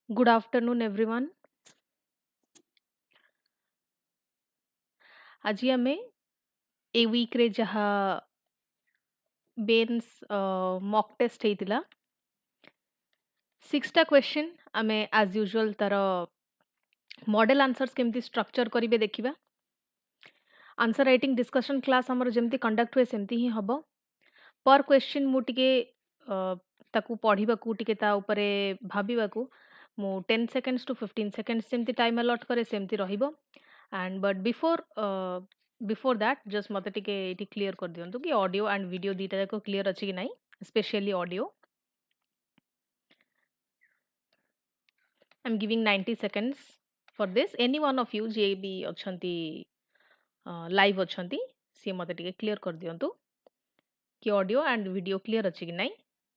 Good afternoon, everyone. आज आम a week रे जहा बेन्स मॉक टेस्ट होता 6टा क्वेश्चन आमे एज यूजुअल तार मॉडल आंसर्स केमती स्ट्रक्चर करिवे देखिबा आंसर राइटिंग डिस्कशन क्लास हमर जेमती कंडक्ट हुए सेमती ही हबो पर क्वेश्चन मु टिके ताकू पढ़िबाकू टिके ता उपरे भाबिबाकू मु 10 सेकेंड्स टू 15 सेकेंड्स जेमती टाइम अलॉट करे सेमती रहिबो and but before that just मते टिके इटी क्लियर कर दियंतु कि ऑडियो एंड वीडियो दीटा जाको क्लियर अछि कि नाही specially audio I am giving 90 seconds for this any one of you जे भी अछंती लाइव अछंती सी मते टिके क्लियर कर दियंतु कि ऑडियो एंड वीडियो क्लियर अछि कि नाही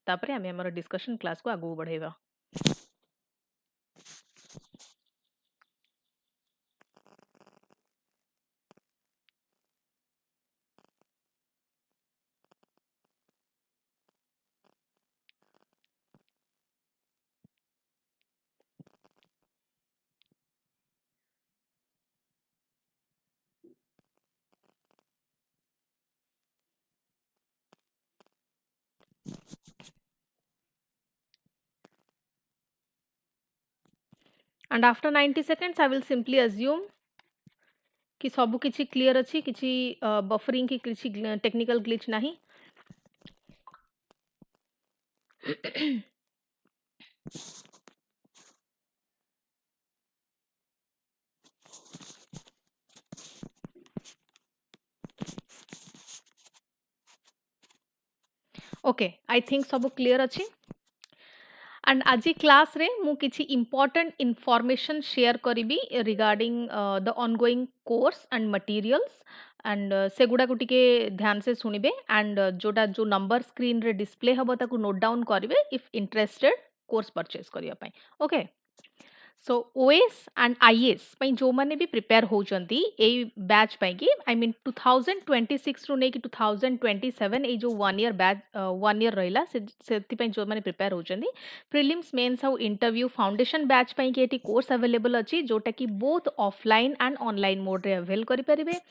तापरे आमे हमर डिस्कशन क्लास को आगु बढ़ेबा and after 90 seconds I will simply assume कि सब किछि क्लियर अछि किछि बफरिंग की किछि टेक्निकल ग्लिच नाही ओके आई थिंक सब क्लियर अछि एंड आज क्लास रे मु किछि इंपोर्टेंट इंफॉर्मेशन शेयर करिबी regarding the ongoing course and materials and सेगुडा को टिके ध्यान से सुनिबे एंड जोटा जो नंबर स्क्रीन रे डिस्प्ले हबो ताकू नोट डाउन करिवे इफ इंटरेस्टेड कोर्स परचेज करिया पई okay so OS and IAS पई जो माने भी प्रिपेयर होचंती ए बैच पई की आई मीन 2026 रु नै कि 2027 ए जो 1 ईयर बैच 1 ईयर रहिला सेति पई जो माने प्रिपेयर होचंती prelims mains how interview foundation batch पई की एटी कोर्स अवेलेबल अछि जोटा की both offline and online mode रे अवेल करि परिबे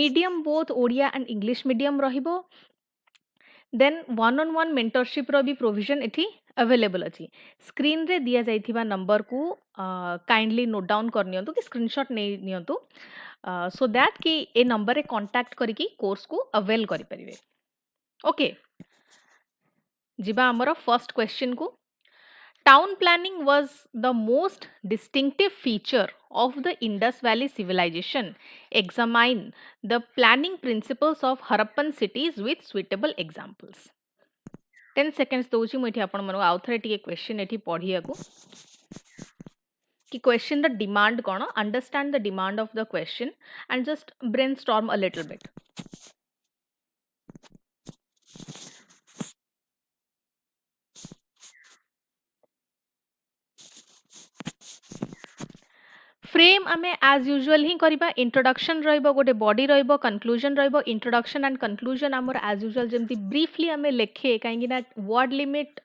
medium both Odia and English medium रहिबो then one on one mentorship रो भी प्रोविजन एठी अवेलेबल अछि स्क्रीन रे दिया जाइथिबा नंबर को काइंडली नोट डाउन कर नियंतु कि स्क्रीनशॉट नै नियंतु सो दैट कि ए नंबर रे कांटेक्ट करिकि कोर्स को अवेल करि परिबे ओके जिबा हमर फर्स्ट क्वेश्चन को Town planning was the most distinctive feature of the Indus Valley civilization. Examine the planning principles of Harappan cities with suitable examples. 10 seconds दउची मु एठी आपण मनो आउथरे टिके क्वेश्चन एठी पढिया को कि क्वेश्चन द डिमांड कोन understand the demand of the question and just brainstorm a little bit frame आमे एज यूजुअल ही करिबा इंट्रोडक्शन रहइबो गोटे बॉडी रहइबो कंक्लूजन रहइबो इंट्रोडक्शन एंड कंक्लूजन हमर एज यूजुअल जेमति ब्रीफली आमे लेखे काहेकि ना वर्ड लिमिट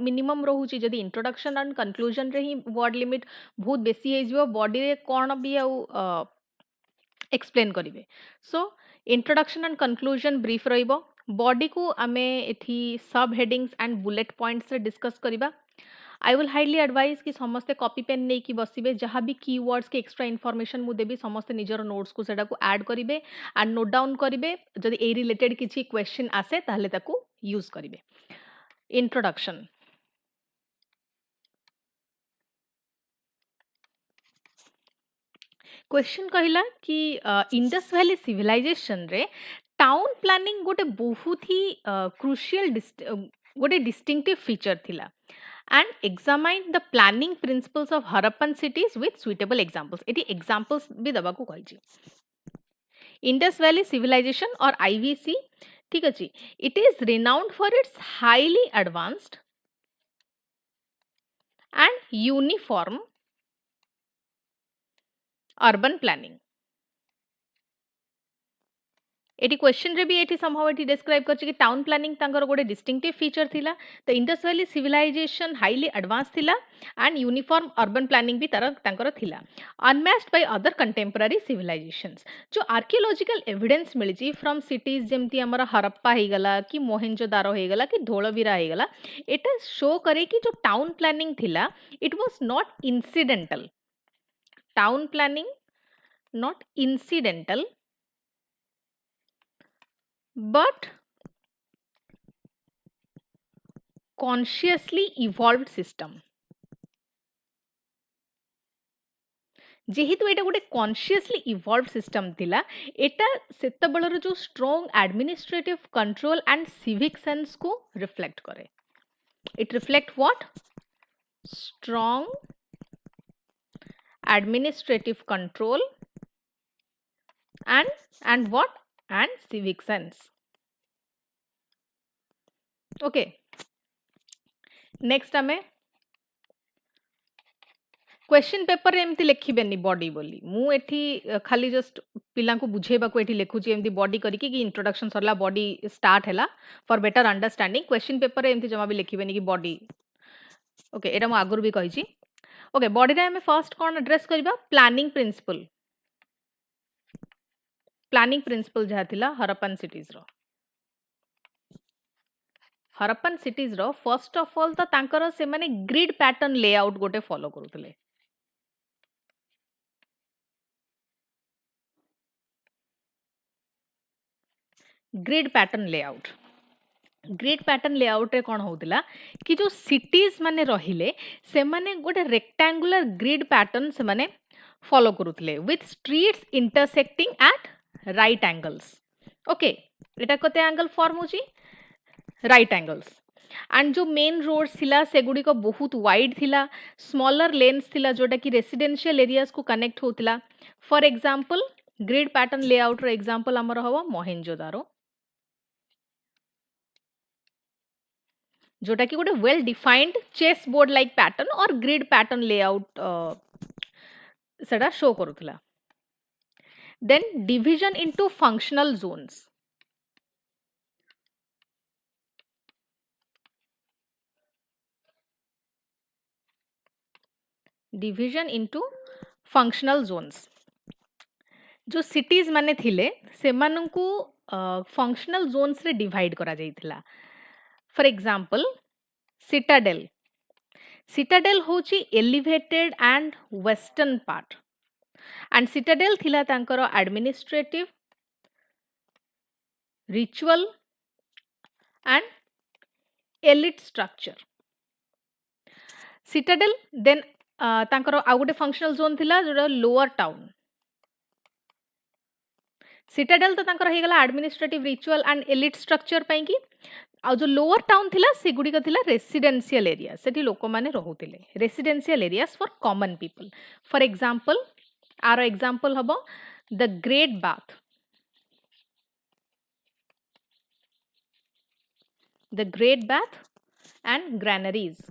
मिनिमम रहउची जदी इंट्रोडक्शन एंड कंक्लूजन रे ही वर्ड लिमिट बहुत बेसी हे जिवो बॉडी रे कोन भी आ एक्सप्लेन करिवे so introduction and conclusion brief रहइबो बॉडी को आमे एथी सब हेडिंग्स एंड बुलेट पॉइंट्स रे डिस्कस करिबा आई विल हाईली एडवाइज कि समस्ते कॉपी पेन नहीं कि बसिबे जहाँ भी कीवर्ड्स के एक्स्ट्रा इनफॉरमेशन मु देबी समस्ते निजर नोट्स को सेटा को ऐड करिवे एंड नोट डाउन करिवे जदि ए रिलेटेड किछि क्वेश्चन आसे ताहले ताकू यूज करिवे इंट्रोडक्शन क्वेश्चन कहला कि इंडस वैली सिविलाइजेशन रे टाउन प्लानिंग गोटे बहुत ही क्रुशियल गोटे डिस्टिंक्टिव फीचर थिला and examine the planning principles of Harappan cities with suitable examples eighty examples भी दबा को कहजी इंडस वैली सिविलाइजेशन और आईवीसी ठीक अछि it is renowned for its highly advanced and uniform urban planning eighty question रे भी eighty somehow eighty describe करछि कि टाउन प्लानिंग तांकर गोटे डिस्टिंक्टिव फीचर थिला the Indus valley civilization highly advance थिला एंड यूनिफॉर्म अर्बन प्लानिंग भी तांकर थिला unmatched by other contemporary civilizations जो आर्कियोलॉजिकल एविडेंस मिलिछि फ्रॉम सिटीज जेमती हमर हरप्पा हे गला कि मोहेंजोदारो हे गला कि धोलावीरा हे गला एटा शो करे कि जो टाउन प्लानिंग थिला it was not incidental town planning not incidental but consciously evolved system जेहेतु एटा गोटे कॉन्शियसली इवॉल्व सिस्टम थिला एटा सेतबेलर जो strong administrative control and civic sense को रिफ्लेक्ट करे it reflect what strong administrative control and what and civic sense okay next आमे question paper एमती लिखिबेनी body बोली मु एठी खाली जस्ट पिला को बुझेबा को एठी लिखुची एमती बॉडी करिके कि इंट्रोडक्शन सरला बॉडी स्टार्ट हैला for better understanding question paper एमती जमा भी लिखिबेनी कि बॉडी ओके एटा मु आगुर भी कहिची ओके बॉडी रे हमें फर्स्ट कोन एड्रेस करबा प्लानिंग प्रिंसिपल जहा थिला हरप्पन सिटीज रो फर्स्ट ऑफ ऑल तो तांकर से माने ग्रिड पैटर्न लेआउट गोटे फॉलो करूतले ग्रिड पैटर्न लेआउट रे कोन होतिला कि जो सिटीज माने रहिले से माने गोटे रेक्टेंगुलर ग्रिड पैटर्न से माने फॉलो करूतले with streets intersecting at right angles okay एटा कते एंगल फॉर्म होची राइट एंगल्स एंड जो मेन रोड्स थिला सेगुडी को बहुत वाइड थिला स्मॉलर लेन्स थिला जोटा कि रेसिडेंशियल एरियाज को कनेक्ट होतिला for example grid pattern layout रो एग्जांपल हमर हवा मोहेंजोदारो जोटा कि गोटे well defined chess board like pattern और ग्रिड पैटर्न लेआउट सेटा शो करूतला then division into functional zones जो सिटीज माने थिले से माननकु फंक्शनल जोन्स रे डिवाइड करा जाइथिला फॉर एग्जांपल सिटाडेल होची elevated and western part and citadel थिला तांकर administrative ritual and elite structure Citadel then तांकर आ गोटे फंक्शनल जोन थिला जोटा लोअर टाउन सिटाडेल तो तांकर हे गला administrative ritual and elite structure पई की आ जो लोअर टाउन थिला सेगुडी का थिला रेसिडेंशियल एरिया सेठी लोक माने रहुतिले residential areas for common people for example आर एग्जांपल हबो the great bath and granaries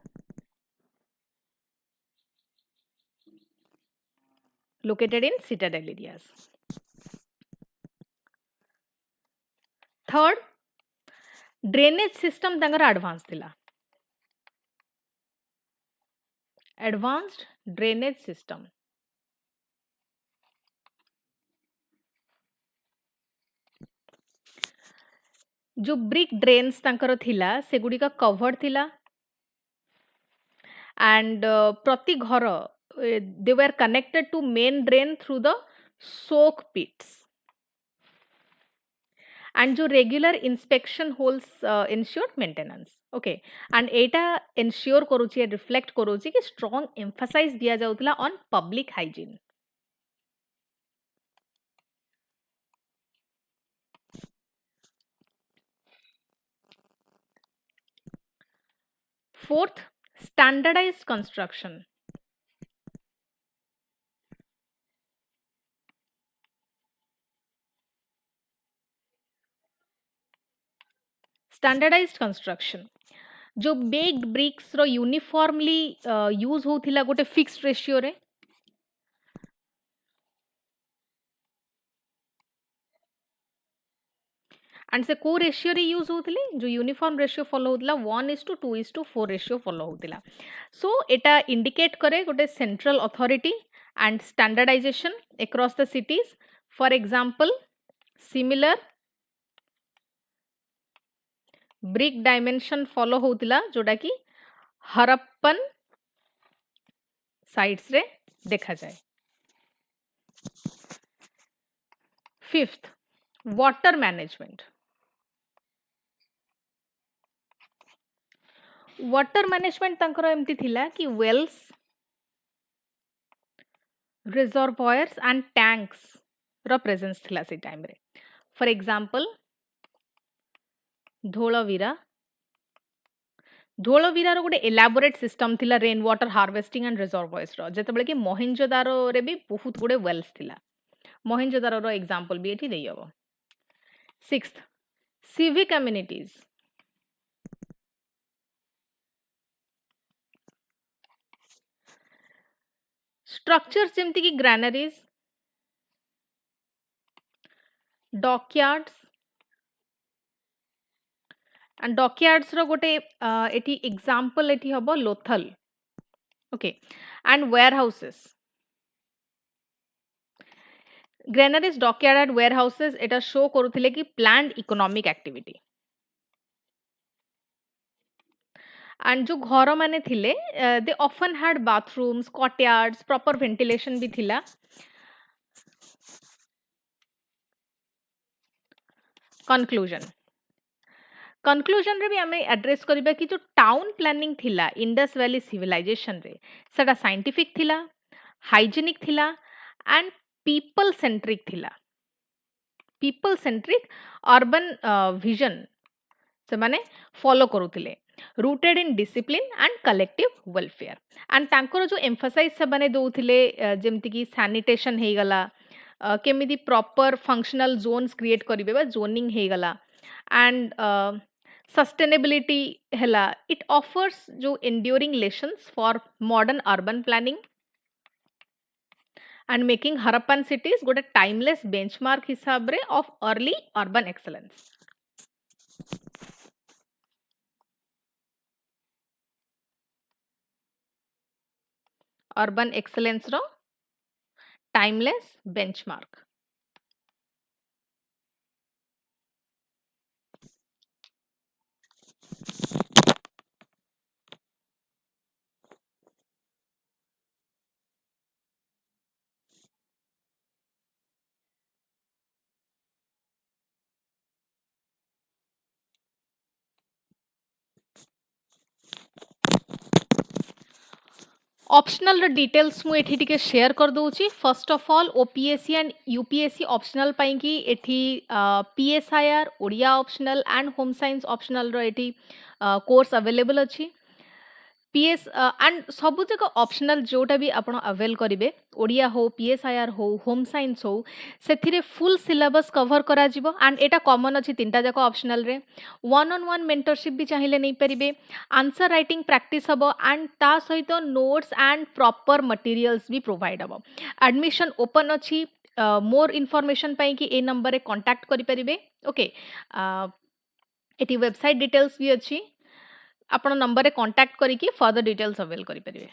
located in citadel areas. Third, drainage system तांकर advanced थिला advanced drainage system जो ब्रिक ड्रेन्स तांकर थिला सेगुडी का कवर्ड थिला एंड प्रति घर they were connected to main drain through the soak pits and जो regular inspection holes ensured maintenance okay and Etah ensure करूची reflect करूची कि strong emphasis दिया जाउतला on public hygiene Fourth, standardized construction. Standardized construction जो baked bricks रो uniformly use होथिला गोटे fixed ratio रे and से को रेशियो रे यूज होथिले जो यूनिफॉर्म रेशियो फॉलो होथिला 1:2:4 रेशियो फॉलो होथिला सो एटा इंडिकेट करे गोटे central authority and standardization across the cities for example similar brick dimension follow होथिला जोटा कि हरप्पन साइट्स रे देखा जाए fifth water management water management तांकर एमती थिला कि वेल्स रिजर्वॉयर्स एंड टैंक्स रो प्रेजेंस थिला से टाइम रे फॉर एग्जांपल धोलवीरा धोलवीरा रो गोटे एलाबोरेट सिस्टम थिला rain water harvesting and reservoirs रो जेतेबेले कि मोहेंजोदारो रे भी बहुत गुडे वेल्स थिला मोहेंजोदारो रो एग्जांपल भी एठी देई हबो सिक्स्थ सिविक कम्युनिटीज स्ट्रक्चर्स जेमती कि ग्रैनरीज डॉकयार्ड्स एंड डॉकयार्ड्स रो गोटे एठी एग्जांपल एठी हबो Lothal okay and warehouses granaries dockyard and warehouses एटा शो करूथिले कि प्लान्ड इकोनॉमिक एक्टिविटी एंड जो घर माने थिले they often had bathrooms courtyards proper ventilation भी थिला कंक्लूजन रे भी हमें एड्रेस करिबा कि जो टाउन प्लानिंग थिला इंडस वैली सिविलाइजेशन रे सेटा साइंटिफिक थिला हाइजीनिक थिला एंड पीपल सेंट्रिक थिला पीपल सेंट्रिक अर्बन विजन से माने फॉलो करूथिले rooted in discipline and collective welfare and तांकर जो एम्फसाइज से माने दउथिले जेमति कि सैनिटेशन हे गला केमिति प्रॉपर फंक्शनल जोन्स क्रिएट करिवे बा जोनिंग हे गला एंड सस्टेनेबिलिटी हैला इट ऑफर्स जो enduring lessons for modern urban planning and making Harappan cities गोटे टाइमलेस बेंचमार्क हिसाब रे of early urban excellence urban excellence रो टाइमलेस बेंचमार्क ऑप्शनल डिटेल्स मु एठी टिके शेयर कर दूची first of all OPSC and UPSC optional पाई कि एठी PSIR Odia optional and home science optional रो एठी कोर्स अवेलेबल अछि पीएस एंड सबु जक ऑप्शनल जोटा भी आपण अवेल करिवे ओडिया हो पीएसआईआर हो होम साइंस हो सेथिरे फुल सिलेबस कवर करा जिवो एंड एटा कॉमन अछि तीनटा जक ऑप्शनल रे वन ऑन वन मेंटरशिप भी चाहिए नहीं परिबे आंसर राइटिंग प्रैक्टिस हबो एंड ता सहित नोट्स एंड प्रॉपर मटेरियल्स भी प्रोवाइड हबो एडमिशन ओपन अछि मोर इन्फॉर्मेशन पाई कि ए नंबर रे कांटेक्ट करि परिबे ओके एटी वेबसाइट डिटेल्स भी अछि आपण नंबर रे कांटेक्ट करिकि फर्दर डिटेल्स अवेल करि परिबे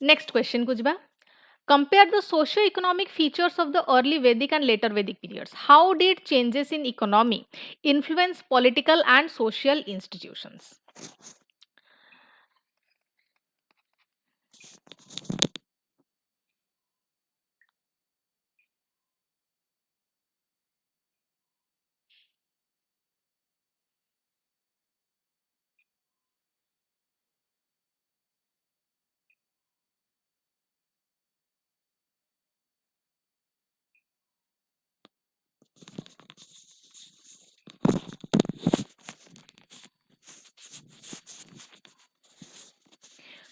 नेक्स्ट क्वेश्चन को जिबा compare the socio-economic features of the early Vedic and later Vedic periods. How did changes in economy influence political and social institutions?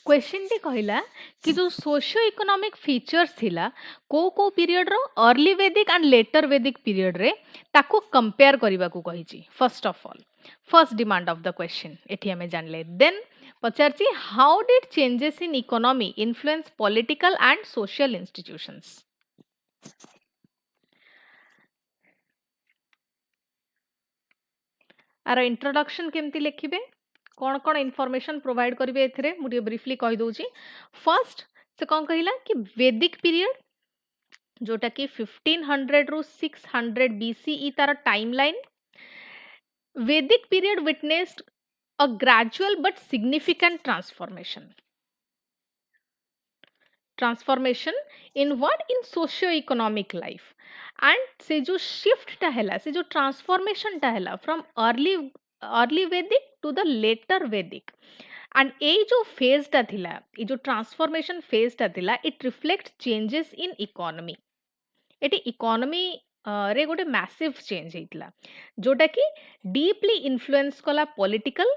Question टी कहला कि जो सोशियो इकोनॉमिक फीचर्स थिला को पीरियड रो early Vedic and later Vedic period रे ताको compare करबा को कहिची first of all first demand of the question एठी हमें जानले देन पचारची how did changes in economy influence political and social institutions आर इंट्रोडक्शन केमती लिखिबे कौन कौन इनफॉरमेशन प्रोवाइड करेंगे एथिरे मुझे ब्रीफली कहि दउची फर्स्ट से कौन कहला कि वैदिक पीरियड जोटा कि 1500 रु 600 बीसीई तार टाइमलाइन वैदिक period witnessed a gradual but significant transformation in what in socio economic life and से जो शिफ्ट टा हैला से जो ट्रांसफॉर्मेशन टा हैला फ्रॉम अर्ली वैदिक टू द लेटर वैदिक एंड ए जो फेज टा थिला ए जो ट्रांसफॉर्मेशन फेज टा थिला it reflect changes in economy एटी इकोनॉमी रे गोटे मैसिव चेंज होइतला जोटा कि डीपली इन्फ्लुएंस कला पॉलिटिकल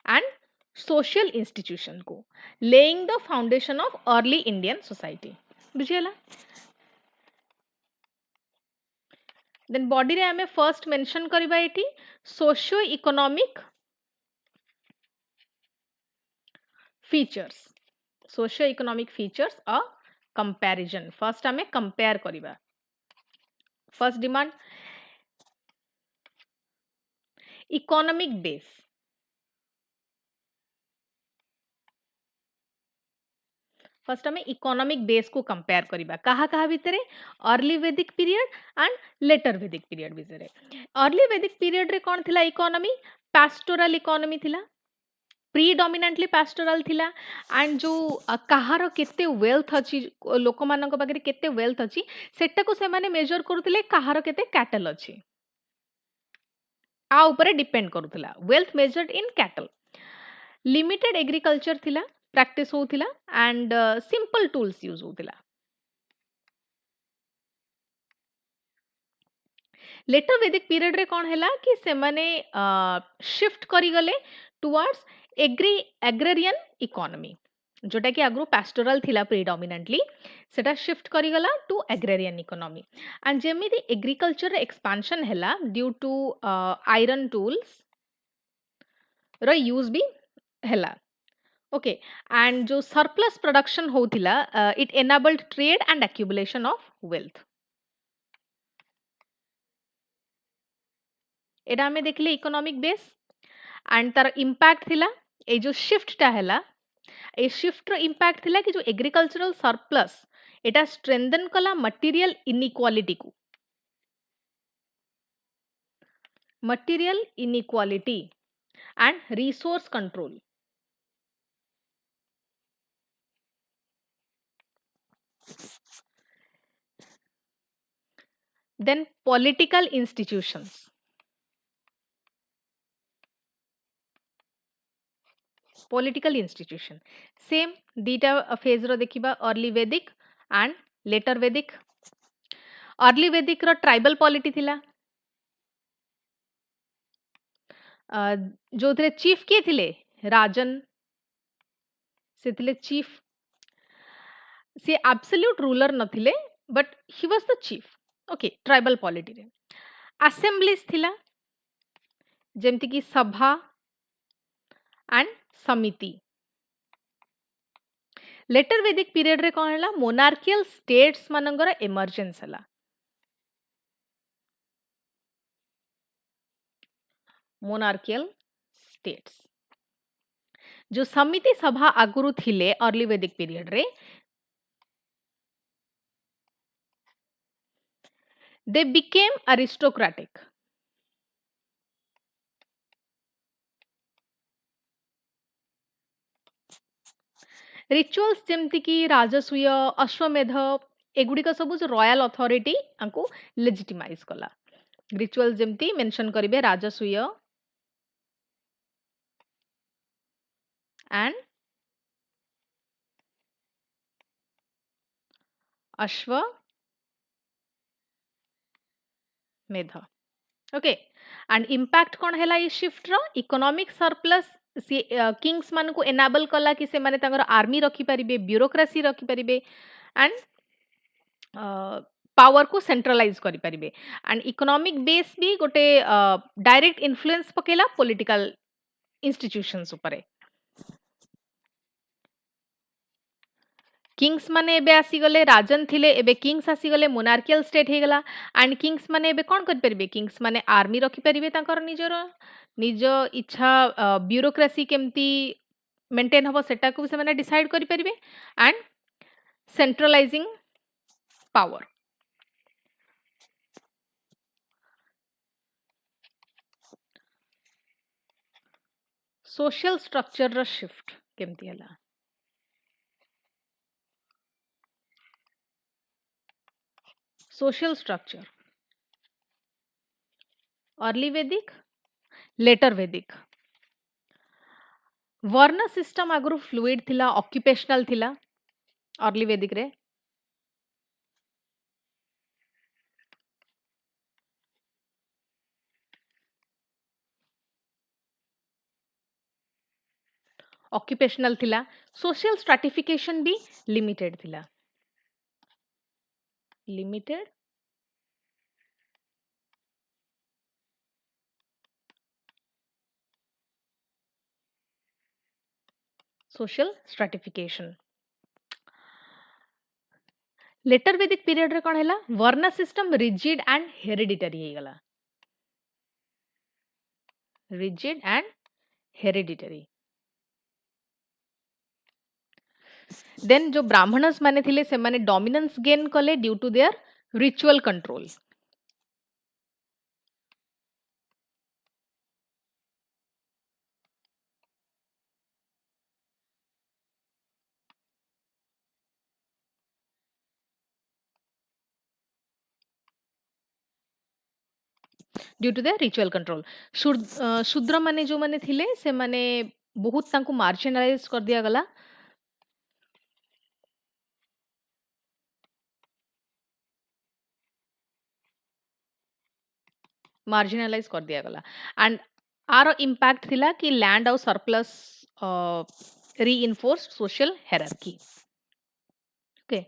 एंड सोशल इंस्टीट्यूशन को laying the foundation of early Indian society बुझियला देन बॉडी रे हमें फर्स्ट मेंशन करबा एटी socio economic features a comparison first हमें कंपेयर करबा first demand economic base first हमें इकोनॉमिक बेस को कंपेयर करबा कहा कहा भितरे early Vedic period and later Vedic period भितरे अर्ली वैदिक पीरियड रे कोन थिला इकोनॉमी पास्टोरल इकोनॉमी थिला प्रीडोमिनेंटली पास्टोरल थिला एंड जो कहार केते वेल्थ अछि लोक मानक पाखरे केते वेल्थ अछि सेटा को से माने मेजर करूतिले कहार केते कैटल अछि आ ऊपर डिपेंड करूतिला wealth measured in cattle limited agriculture थिला प्रैक्टिस होतिला एंड सिंपल टूल्स यूज होतिला लेटर वैदिक पीरियड रे कोन हैला कि से माने शिफ्ट करी गले टुवर्ड्स एग्रेरियन इकोनॉमी जोटा कि आगु पास्टोरल थिला प्रीडोमिनेंटली सेटा शिफ्ट करी गला टू एग्रेरियन इकोनॉमी एंड जेमिति एग्रीकल्चर एक्सपेंशन हैला ड्यू टू आयरन टूल्स रो यूज भी हैला ओके एंड जो सरप्लस प्रोडक्शन होतिला it enabled trade and accumulation of wealth एटा हमें देखले इकोनॉमिक बेस एंड तार इंपैक्ट थिला ए जो शिफ्ट टा हैला ए शिफ्ट रो इंपैक्ट थिला कि जो एग्रीकल्चरल सरप्लस एटा स्ट्रेंथन कला material inequality and resource control then political institutions same दीटा फेज रो देखिबा अर्ली वैदिक एंड लेटर वैदिक अर्ली वैदिक रो ट्राइबल पॉलिटी थिला जो थे चीफ किए थिले राजन से थिले चीफ से एब्सोल्यूट रूलर नथिले but he was the chief okay tribal polity रे असेंबलीज थिला जेमति कि सभा एंड समिति लेटर वैदिक पीरियड रे कोन हला मोनार्कियल स्टेट्स मानंगर इमर्जेंस हला मोनार्कियल स्टेट्स जो समिति सभा आगुरु थिले अर्ली वैदिक पीरियड रे they became aristocratic रिचुअल्स जेमती कि राजसूय अश्वमेध एगुड़िक सब रॉयल अथॉरिटी को लेजिटिमाइज कला रिचुअल्स जेमती मेंशन करिवे राजसूय एंड अश्व मेध ओके एंड इंपैक्ट कौन है शिफ्ट रो इकोनॉमिक सरप्लस सी किंग्स मान को एनाबल कला कि से माने तांगर आर्मी रखी परिबे, ब्यूरोक्रेसी रखी परिबे एंड पावर को सेंट्रलाइज करि परिबे एंड इकोनॉमिक बेस भी गोटे डायरेक्ट इन्फ्लुएंस पकेला पॉलिटिकल इंस्टीट्यूशंस उपरे। किंग्स माने एबे आसीगले राजन थिले एबे किंग्स आसीगले मोनार्कियल स्टेट हे गला एंड किंग्स माने एबे कोन कर परिबे किंग्स माने आर्मी रखि परिबे तांकर निजर निज इच्छा ब्यूरोक्रेसी केमती मेंटेन हबो सेटा को से माने डिसाइड करि परिबे and centralizing power. Social structure र शिफ्ट केमती हला social structure early Vedic later Vedic varna system आगु फ्लूइड थिला ऑक्युपेशनल थिला अर्ली वैदिक रे ऑक्युपेशनल थिला सोशल स्ट्रैटिफिकेशन भी लिमिटेड थिला limited social stratification. Letter Vedic period रे कोन हैला वर्ण सिस्टम रिजिड एंड हेरिडिटरी हे गला रिजिड एंड हेरिडिटरी। देन जो ब्राह्मणस माने थिले से माने डोमिनेंस गेन कले due to their ritual control. Due to the ritual control Shudra माने जो माने थिले से माने बहुत तांको मार्जिनलाइज कर दिया गला मार्जिनलाइज कर दिया गला एंड आर इम्पैक्ट थिला कि लैंड और surplus reinforce social hierarchy. Okay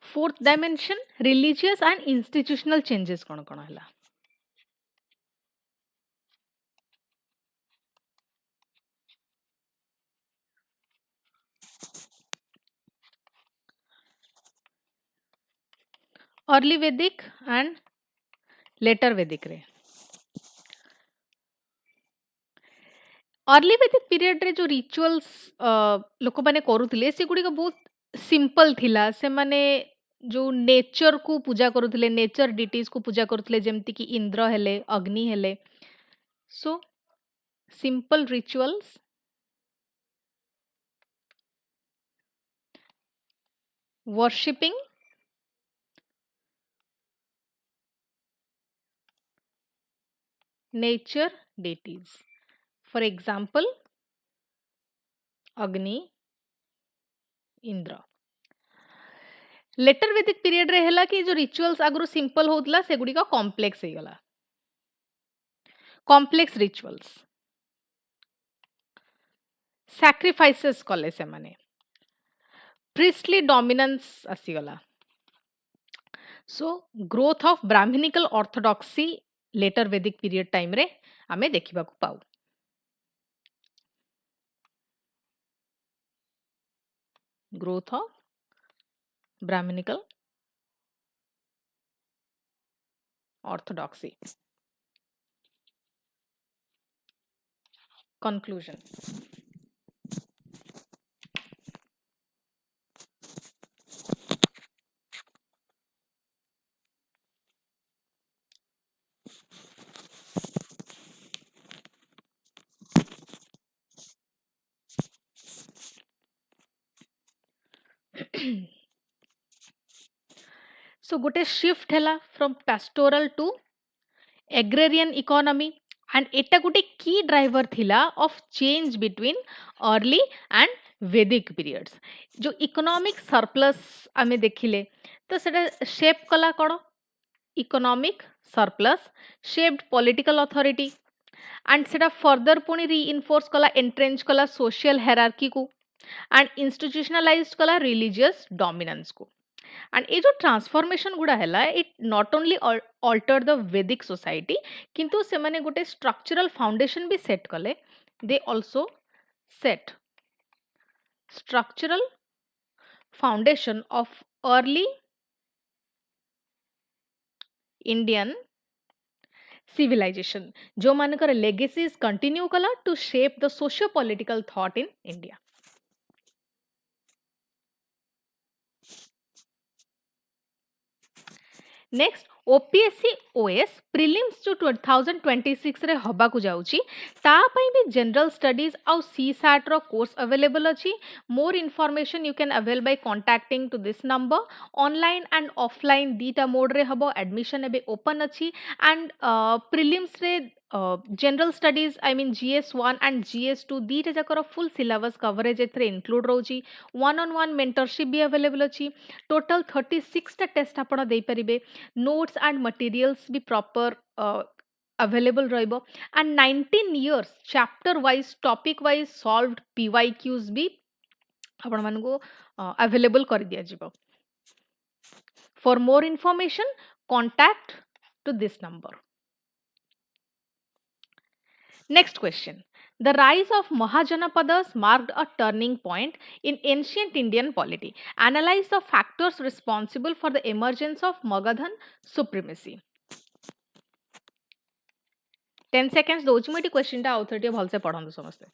fourth dimension religious and institutional changes कोन कोन हला अर्ली वैदिक एंड लेटर वैदिक रे अर्ली वैदिक पीरियड रे जो रिचुअल्स लोक माने करूथिले से गुडी को बहुत सिंपल थिला से माने जो नेचर को पूजा करूथिले नेचर डिटीज को पूजा करूथिले जेमति कि इंद्र हेले अग्नि हेले so simple rituals worshipping nature deities for example अग्नि इंद्र। लेटर वैदिक पीरियड रे हैला कि जो रिचुअल्स आगु सिंपल होतला से गुडी का कॉम्प्लेक्स हे गला कॉम्प्लेक्स रिचुअल्स सैक्रिफाइसेस कले से माने प्रिस्टली डोमिनेंस आसी गला so growth of Brahmanical orthodoxy later Vedic period time रे आमे देखिबा को पाऊ। Growth of Brahmanical orthodoxy conclusion so गोटे शिफ्ट है from pastoral to agrarian economy and एटा गोटे की ड्राइवर थिला of change between early and Vedic periods जो इकोनॉमिक सरप्लस आमे देखिले तो सेटा शेप कला कोन economic surplus shaped political authority and सेटा फर्दर पुनी रीइंफोर्स कला एंट्रेंच कला सोशल हायरार्की को एंड इंस्टीट्यूशनलाइज्ड कला रिलीजियस डोमिनेंस को एंड ये जो ट्रांसफॉर्मेशन गुड़ा है it not only alter the Vedic society किंतु से माने गोटे स्ट्रक्चरल फाउंडेशन भी सेट कले they also set structural foundation of early Indian civilization जो मानकर लेगेसीज कंटिन्यू कला to shape the socio political thought in India next OPSC OS prelims जो 2026 रे हबा को जाउची ता पई भी जनरल स्टडीज आउ सीसैट रो कोर्स अवेलेबल अछि more information you can avail by contacting to this number online and offline दीटा मोड रे हबो एडमिशन एबे ओपन अछि एंड प्रिलिम्स रे general studies I mean GS1 and GS2 दीटा जाकर फुल सिलेबस कवरेज एथरे इंक्लूड रहउची वन ऑन वन मेंटरशिप भी अवेलेबल अछि टोटल 36 टा टेस्ट आपण देई परिबे notes and materials be proper available रहिबो and 19 years chapter wise topic wise solved PYQs भी आपण मानको available कर दिया जिवो for more information contact to this number. Next question. The rise of Mahajanapadas marked a turning point in ancient Indian polity. Analyze the factors responsible for the emergence of Magadhan supremacy. 10 seconds दौची मुझे question टा आउथर टे भलसे पढंदु समस्ते.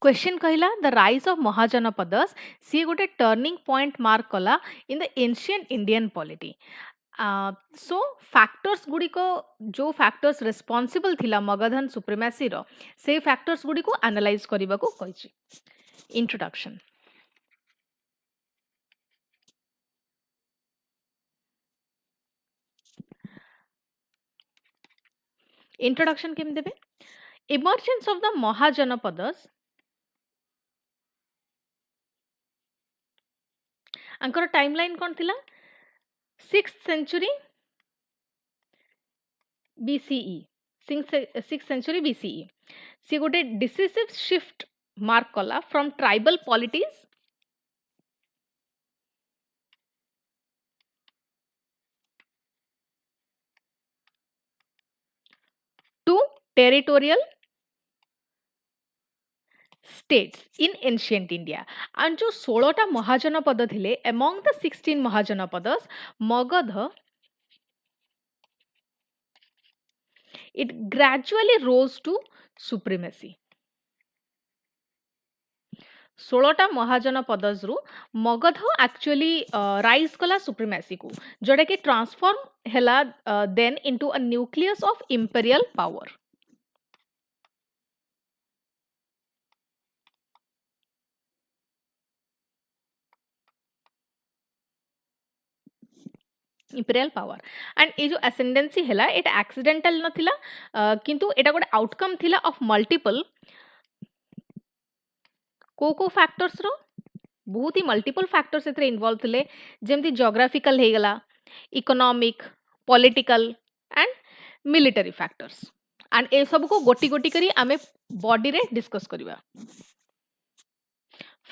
Question कहला the rise of Mahajanapadas सी गोटे turning point mark कला in the ancient Indian polity. So factors गुडी को जो फैक्टर्स रिस्पांसिबल थिला मगधन सुप्रीमेसी रो से फैक्टर्स गुडी को एनालाइज करबा को कहिछि. इंट्रोडक्शन. इंट्रोडक्शन केम देबे. इमर्जेंस ऑफ द महाजनपदस अंकर टाइमलाइन कौन थिला 6th century BCE 6th century BCE सी गोटे डिसिसिव शिफ्ट मार्क कला from tribal polities to territorial states in ancient India. And जो 16टा महाजनपद थिले, among the 16 Mahajanapadas, Magadha, it gradually rose to supremacy. 16टा Mahajanapadas Magadha actually rise कला supremacy को, जोटा कि ट्रांसफॉर्म हैला then into a nucleus of imperial power. Imperial power and ये जो एसेंडेंसी हैला एट एक्सीडेंटल नथिला, किंतु एटा गोटे आउटकम थिला ऑफ मल्टीपल को फैक्टर्स रो, बहुत ही मल्टीपल फैक्टर्स एथरे इन्वॉल्व थिले, जेमती जियोग्राफिकल हे गला, economic, political and military factors. And ए सब को गोटी गोटी करी आमे बॉडी रे डिस्कस करिवा.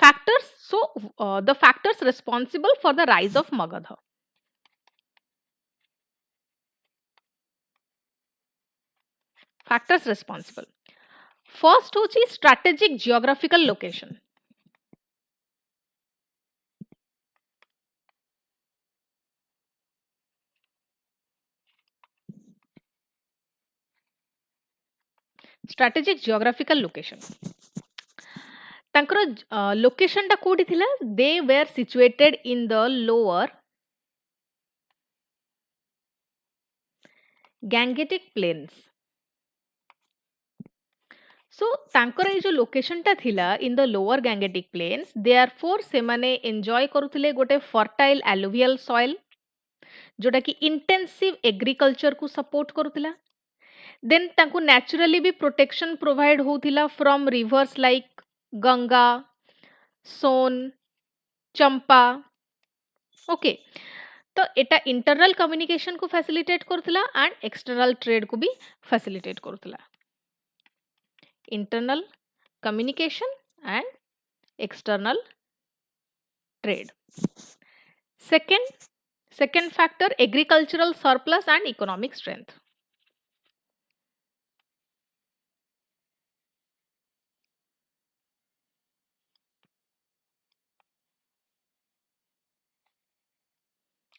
Factors, so the factors responsible for the rise of Magadha. Factors responsible, first होची strategic geographical location. Strategic geographical location तांकर लोकेशन टा कोठी थिला, they were situated in the lower Gangetic planes. सो तांकर ए जो लोकेशन टा थिला इन the lower Gangetic planes, therefore से माने एन्जॉय करुथिले गोटे फर्टाइल एलुवियल सॉइल, जोटा कि इंटेंसिव एग्रीकल्चर को सपोर्ट करुथिला. देन तांको नेचुरली भी प्रोटेक्शन प्रोवाइड होथिला from rivers like Ganga, Son, Champa. Okay, तो एटा इंटरनल कम्युनिकेशन को फैसिलिटेट करुथिला एंड एक्सटर्नल ट्रेड को भी फैसिलिटेट करुथिला. internal communication and external trade. Second factor, agricultural surplus and economic strength.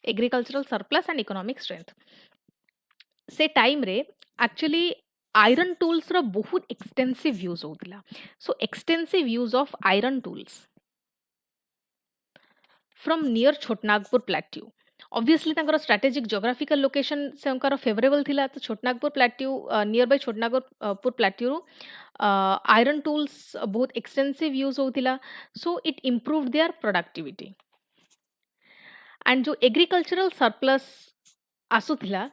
Agricultural surplus and economic strength. से टाइम रे एक्चुअली आयरन टूल्स रो बहुत एक्सटेंसिव यूज होतिला. So extensive use of iron tools from near Chotanagpur plateau. Obviously तांकर strategic geographical location से उनकर favourable थिला, तो Chotanagpur plateau, near by Chotanagpur plateau iron tools बहुत एक्सटेंसिव यूज होतिला. So it improved their productivity. And जो एग्रीकल्चरल सरप्लस आसुथिला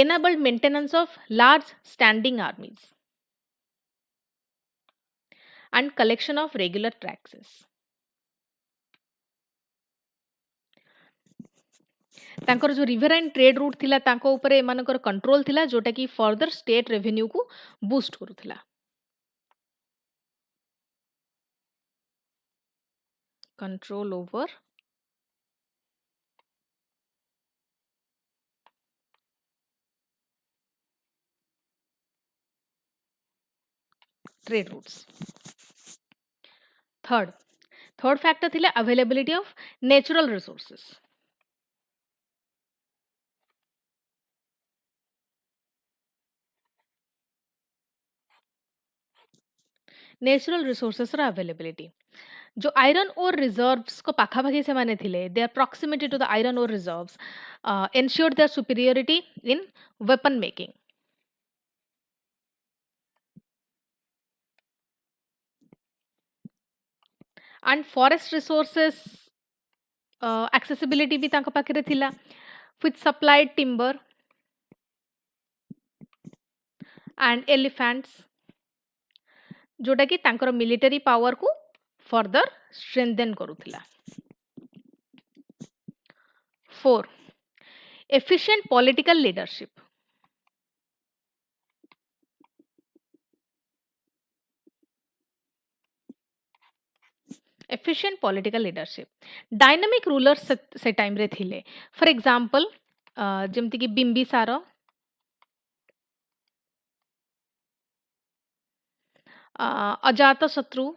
enabled maintenance of large standing armies and collection of regular taxes. तांकर जो रिवराइन ट्रेड रूट थिला तांको ऊपर एमानकर कंट्रोल थिला, जोटा कि फर्दर स्टेट रेवेन्यू को बूस्ट करूथिला. Control over trade routes. Third factor थिला availability of natural resources. Natural resources रा अवेलेबिलिटी. जो आयरन ओर रिजर्व्स को पाखापाखि से माने थिले, their proximity to the iron ore reserves ensured their superiority in weapon making. And forest resources accessibility भी तांका पाखरे थिला, with supplied timber and elephants, जोटा कि तांकर मिलिटरी पावर को फर्दर स्ट्रेंथन करूथिला. 4, efficient political leadership. Efficient political leadership. Dynamic rulers से टाइम रे थिले. फॉर एग्जांपल जेमति कि बिंबिसार, अजात शत्रु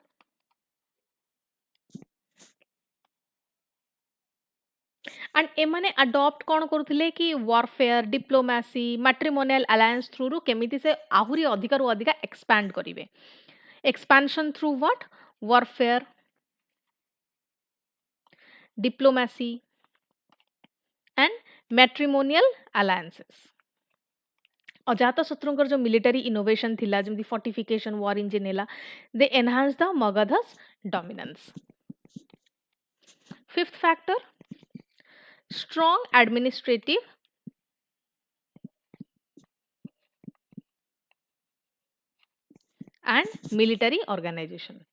एंड एमाने अडॉप्ट कौन करुथिले कि warfare diplomacy matrimonial alliance through रु केमिति से आहुरी अधिक रु अधिक एक्सपैंड करिवे expansion through what warfare diplomacy and matrimonial alliances अजात शत्रुंकर जो मिलिटरी इनोवेशन थिला जेमती फोर्टिफिकेशन वॉर इंजिन हैला they enhance the Magadha's dominance fifth factor strong administrative and military organization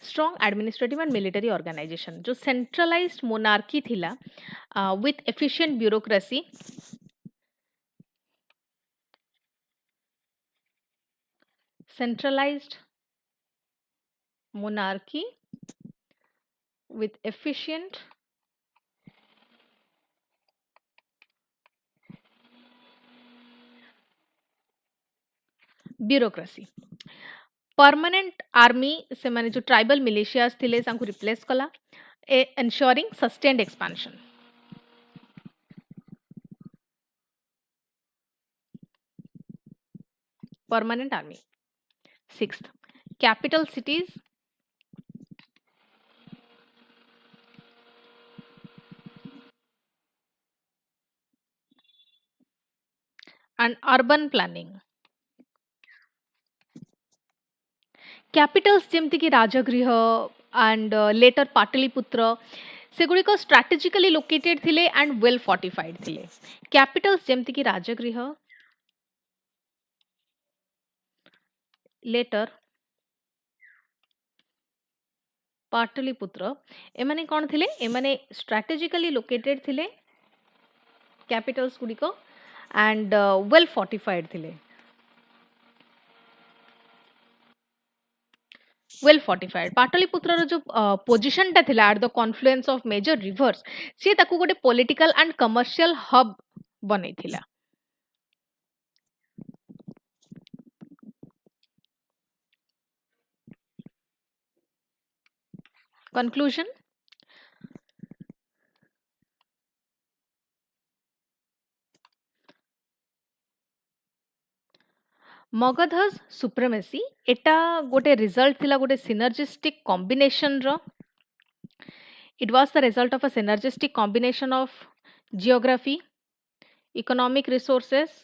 strong administrative and military organization जो centralized monarchy थिला with efficient bureaucracy centralized monarchy with efficient bureaucracy permanent army से माने जो tribal militias थिले सांको replace कला ensuring sustained expansion permanent army sixth capital cities and urban planning capitals जेमती कि राजगृह एंड लेटर पाटलिपुत्र सेगुड़िक स्ट्राटेजिकली लोकेटेड थिले एंड वेल फोर्टिफाइड थिले कैपिटल्स जेमती कि राजगृह लेटर पाटलिपुत्र एमाने कौन थिले एमाने स्ट्राटेजिकली लोकेटेड थिले कैपिटल्स गुड़िक एंड वेल फोर्टिफाइड थिले वेल फोर्टिफाइड पाटलिपुत्र जो पोजिशन टा थिला at the Confluence of major rivers सी ताकू गोटे पॉलिटिकल एंड कमर्शियल हब बनै थिला कंक्लूजन मगधस सुप्रीमेसी एटा गोटे रिजल्ट थिला गोटे सिनर्जिस्टिक कॉम्बिनेशन रो it was the result of a synergistic combination of geography economic resources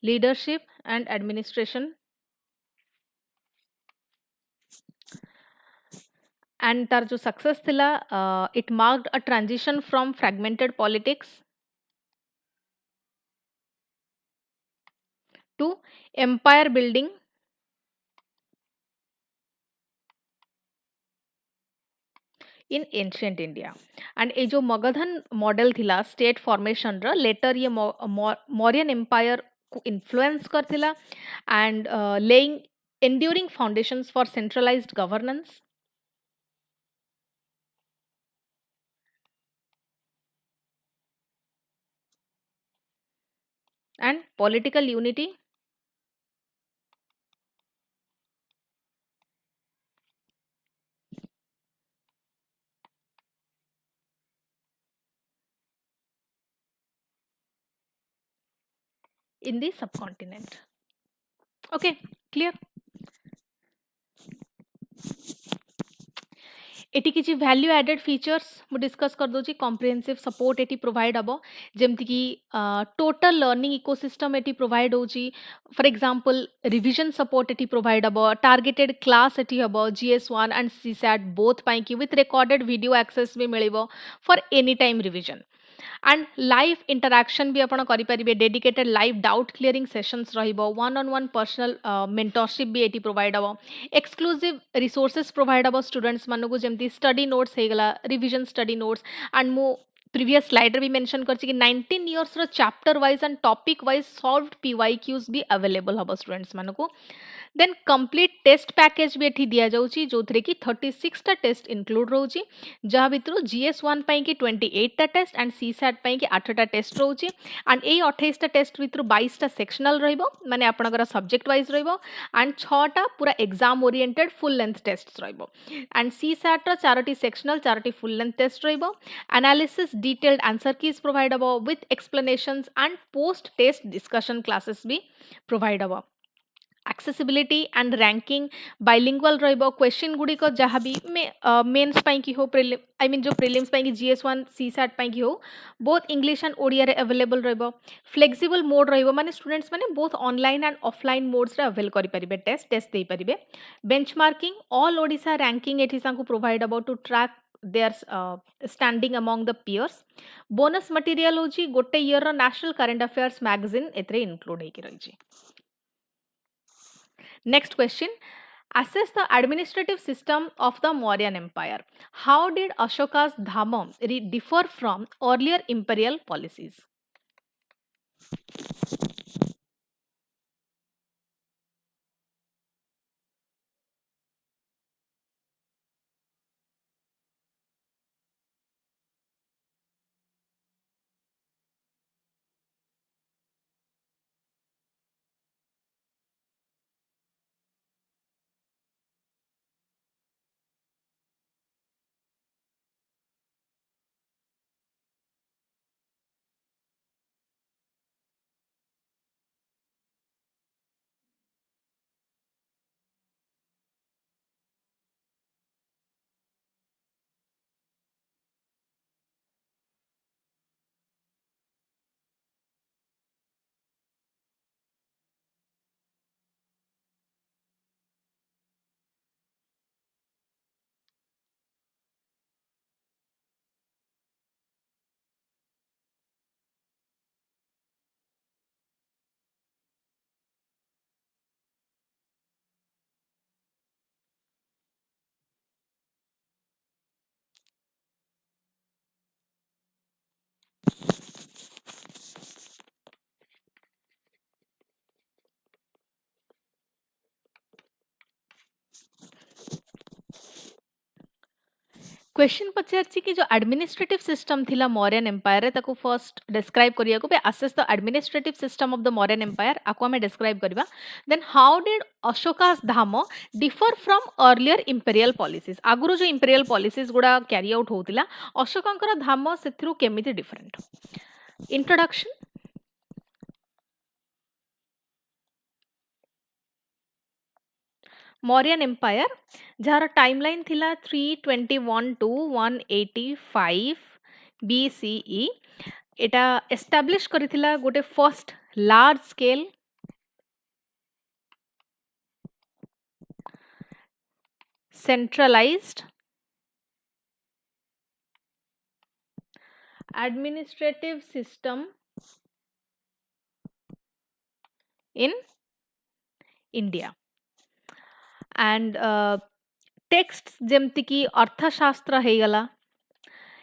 leadership and administration and तार जो सक्सेस थिला it marked a transition from fragmented politics to empire building in ancient India and ए जो Magadhan model थिला state formation रो later ये Mauryan empire को influence करथिला and laying enduring foundations for centralized governance and political unity in the subcontinent. Okay, clear? एटी किसी value added features मु डिस्कस कर दोची कॉम्प्रिहेंसिव सपोर्ट एटी प्रोवाइड हबो जेमति कि टोटल लर्निंग इकोसिस्टम एटी प्रोवाइड होची फॉर एग्जांपल रिवीजन सपोर्ट एटी प्रोवाइड हबो टारगेटेड क्लास एटी हबो जीएस1 एंड सीसैट बोथ पाई कि विथ रिकॉर्डेड वीडियो एक्सेस भी मिलिबो for any time revision and live interaction भी आपण करि परिबे dedicated live doubt clearing sessions रहिबो one on one personal mentorship भी एटी प्रोवाइड हबो एक्सक्लूसिव रिसोर्सेस प्रोवाइड हबो स्टूडेंट्स मानको जेमती स्टडी नोट्स हेगला रिवीजन स्टडी नोट्स एंड मु प्रीवियस स्लाइडर भी मेंशन करछि कि 19 इयर्स रो chapter wise and topic wise solved PYQs भी अवेलेबल हबो स्टूडेंट्स मानको देन कंप्लीट टेस्ट पैकेज भी एठी दिया जाउची जो थरे की 36 टा टेस्ट इंक्लूड रहउची जहा भितरु GS1 पई की 28 टा टेस्ट एंड CSAT पई की 8 टा टेस्ट रहउची एंड ए 28 टा टेस्ट भितरु 22 टा सेक्शनल रहइबो माने आपनकर सब्जेक्ट वाइज रहइबो एंड 6 टा पूरा exam oriented full length tests रहइबो एंड CSAT रो 4 टी सेक्शनल 4 टी फुल लेंथ टेस्ट रहइबो analysis detailed answer keys provide हबो with explanations and post test discussion classes भी प्रोवाइड हबो accessibility and ranking bilingual रहिबो क्वेश्चन गुडी को जहाँ भी मेन्स पाई की हो प्रीलिम आई मीन जो प्रीलिम्स पाई की GS1 CSAT पाई की हो बोथ इंग्लिश एंड ओडिया रे अवेलेबल रहिबो फ्लेक्सिबल मोड रहिबो माने स्टूडेंट्स माने both online and offline modes रे अवेल करि परिबे टेस्ट दे परिबे बेंचमार्किंग ऑल ओडिसा रैंकिंग एठी सांको provide about to track their standing among the peers bonus material होची गोटे ईयर रो नेशनल करंट अफेयर्स मैगजीन एतरे इंक्लूड हेकी रहिची Next question. Assess the administrative system of the Mauryan Empire. How did Ashoka's Dhamma differ from earlier imperial policies? Question पचारछि कि जो administrative system थिला मौर्यन एम्पायर ताको फर्स्ट डिस्क्राइब करिया को बे assess the administrative system of the Mauryan empire आको हमें डिस्क्राइब करबा then how did Ashoka's dhamma differ from earlier imperial policies आगुरो जो इंपेरियल पॉलिसीज गुडा कैरी आउट होतिला अशोकंकर धाम सेथरु केमिति डिफरेंट इंट्रोडक्शन मौर्यन एम्पायर जार टाइमलाइन थिला 321 टू 185 BCE एटा एस्टाब्लिश करिथिला गोटे first large scale centralised administrative system in India and text जेमती की अर्थशास्त्र है गला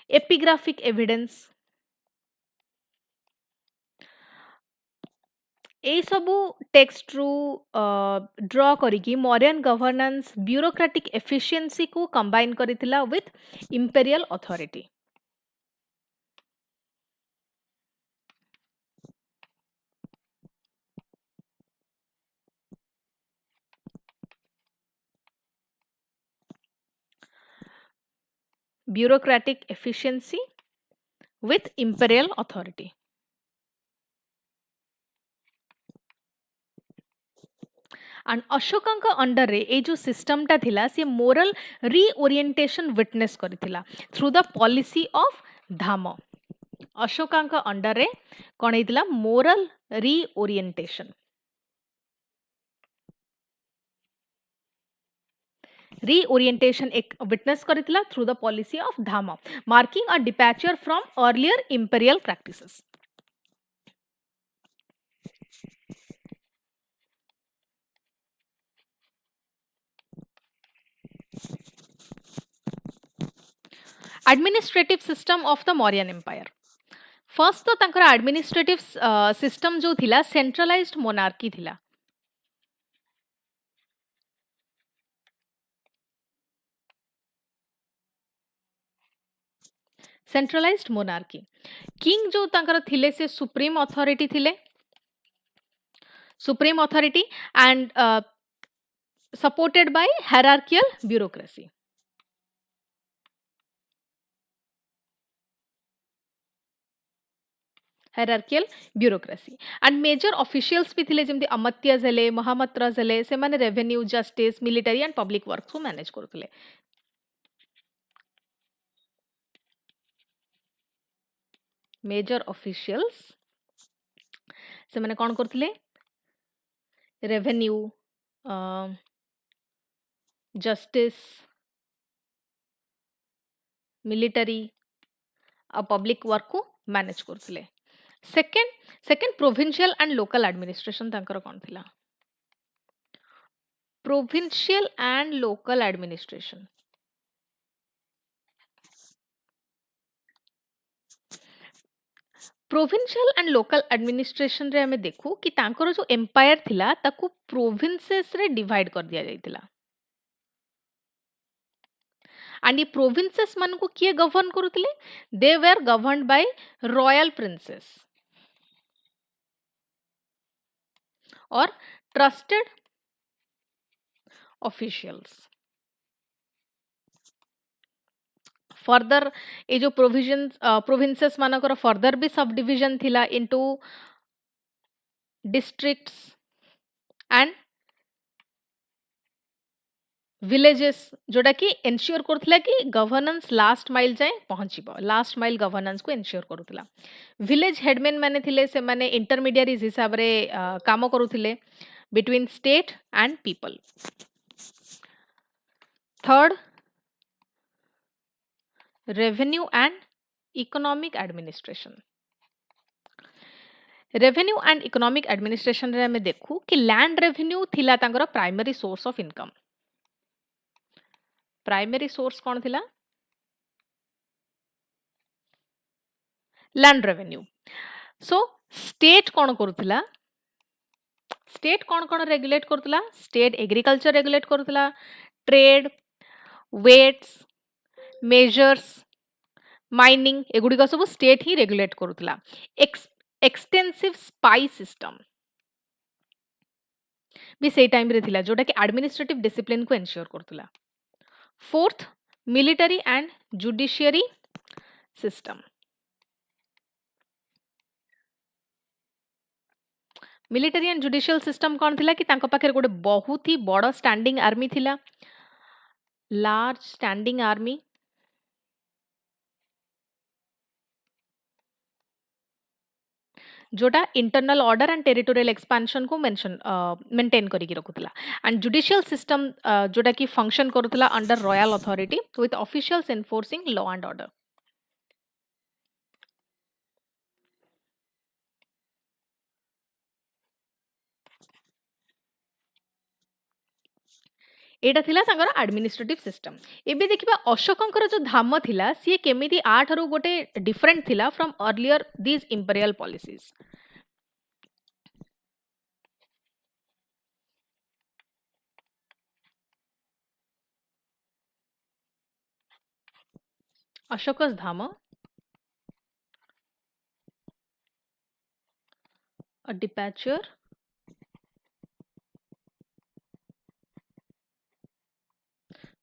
एपिग्राफिक एविडेंस ए सबू टेक्स्ट रु ड्रॉ करिकी मौर्यन गवर्नेंस ब्यूरोक्रेटिक एफिशिएंसी को कंबाइन करिथिला with imperial authority bureaucratic efficiency with imperial authority. And अशोकांका अंडर रे ए जो सिस्टम टा थिला से मोरल रीओरिएंटेशन विटनेस करिथिला through the policy of dhamma अशोकांका अंडर रे कोन हेतिला मोरल रीओरिएंटेशन रीओरिएंटेशन एक विटनेस करिथिला through the policy of dhamma marking a departure from earlier imperial practices administrative system of the Mauryan empire first तो तंकर एडमिनिस्ट्रेटिव सिस्टम जो थिला सेंट्रलाइज्ड मोनार्की थिला सेंट्रलाइज्ड मोनार्की किंग जो तांकर थिले से सुप्रीम अथॉरिटी थिले supreme authority and supported by hierarchical bureaucracy hierarchical bureaucracy and major officials भी थिले जेमती अमत्य जले महामत्र जले से माने revenue justice military and public works को मैनेज करथले मेजर ऑफिशियल्स से माने कोन करथले रेवेन्यू जस्टिस मिलिटरी आ पब्लिक वर्क को मैनेज करथले second provincial and local administration तांकर कोन थिला provincial and local administration provincial and local administration रे हमें देखू कि तांकर जो एम्पायर थिला ताकू प्रोविंसेस रे डिवाइड कर दिया जाइतिला एंड ये प्रोविंसेस मान को किए गवर्न करुतिले they were governed by royal princes और ट्रस्टेड ऑफिशियल्स फर्दर ये जो प्रोविंसेस मानकर फर्दर भी सब डिविजन थिला इनटू डिस्ट्रिक्ट्स एंड विलेजेस जोटा कि एनश्योर करथिला कि गवर्नेंस लास्ट माइल जाए पहुंचीबो लास्ट माइल गवर्नेंस को एनश्योर करुथिला विलेज हेडमैन माने थिले से माने इंटरमीडिएरीज हिसाब रे काम करुथिले between state and people third revenue and economic administration revenue and economic administration रे हमें देखू कि लैंड रेवेन्यू थिला तांगर primary source of income primary source कौन थिला लैंड रेवेन्यू सो स्टेट कौन करुथिला स्टेट कौन कौन रेगुलेट करुथिला स्टेट एग्रीकल्चर रेगुलेट करुथिला ट्रेड वेट्स मेजर्स माइनिंग एगुड़िक सब स्टेट ही रेगुलेट करुथिला एक्सटेंसिव स्पाई सिस्टम भी से टाइम रे थिला जोटा कि एडमिनिस्ट्रेटिव डिसिप्लिन को एंश्योर करथिला fourth military and judiciary system military and judicial system कौन थिला कि तांको पाखे गोटे बहुत ही बड़ स्टैंडिंग आर्मी थिला लार्ज स्टैंडिंग आर्मी जोटा internal order and territorial expansion को मेंटेन करिक रखुला एंड जुडिशियल सिस्टम जोटा कि फंक्शन करुला under royal authority with officials enforcing law and order एटा थिला तांगर एडमिनिस्ट्रेटिव सिस्टम एबे देखिबा अशोकंकर जो धाम थिला सी केमिति आठरू गोटे डिफरेंट थिला from earlier these imperial policies Ashoka's Dham a departure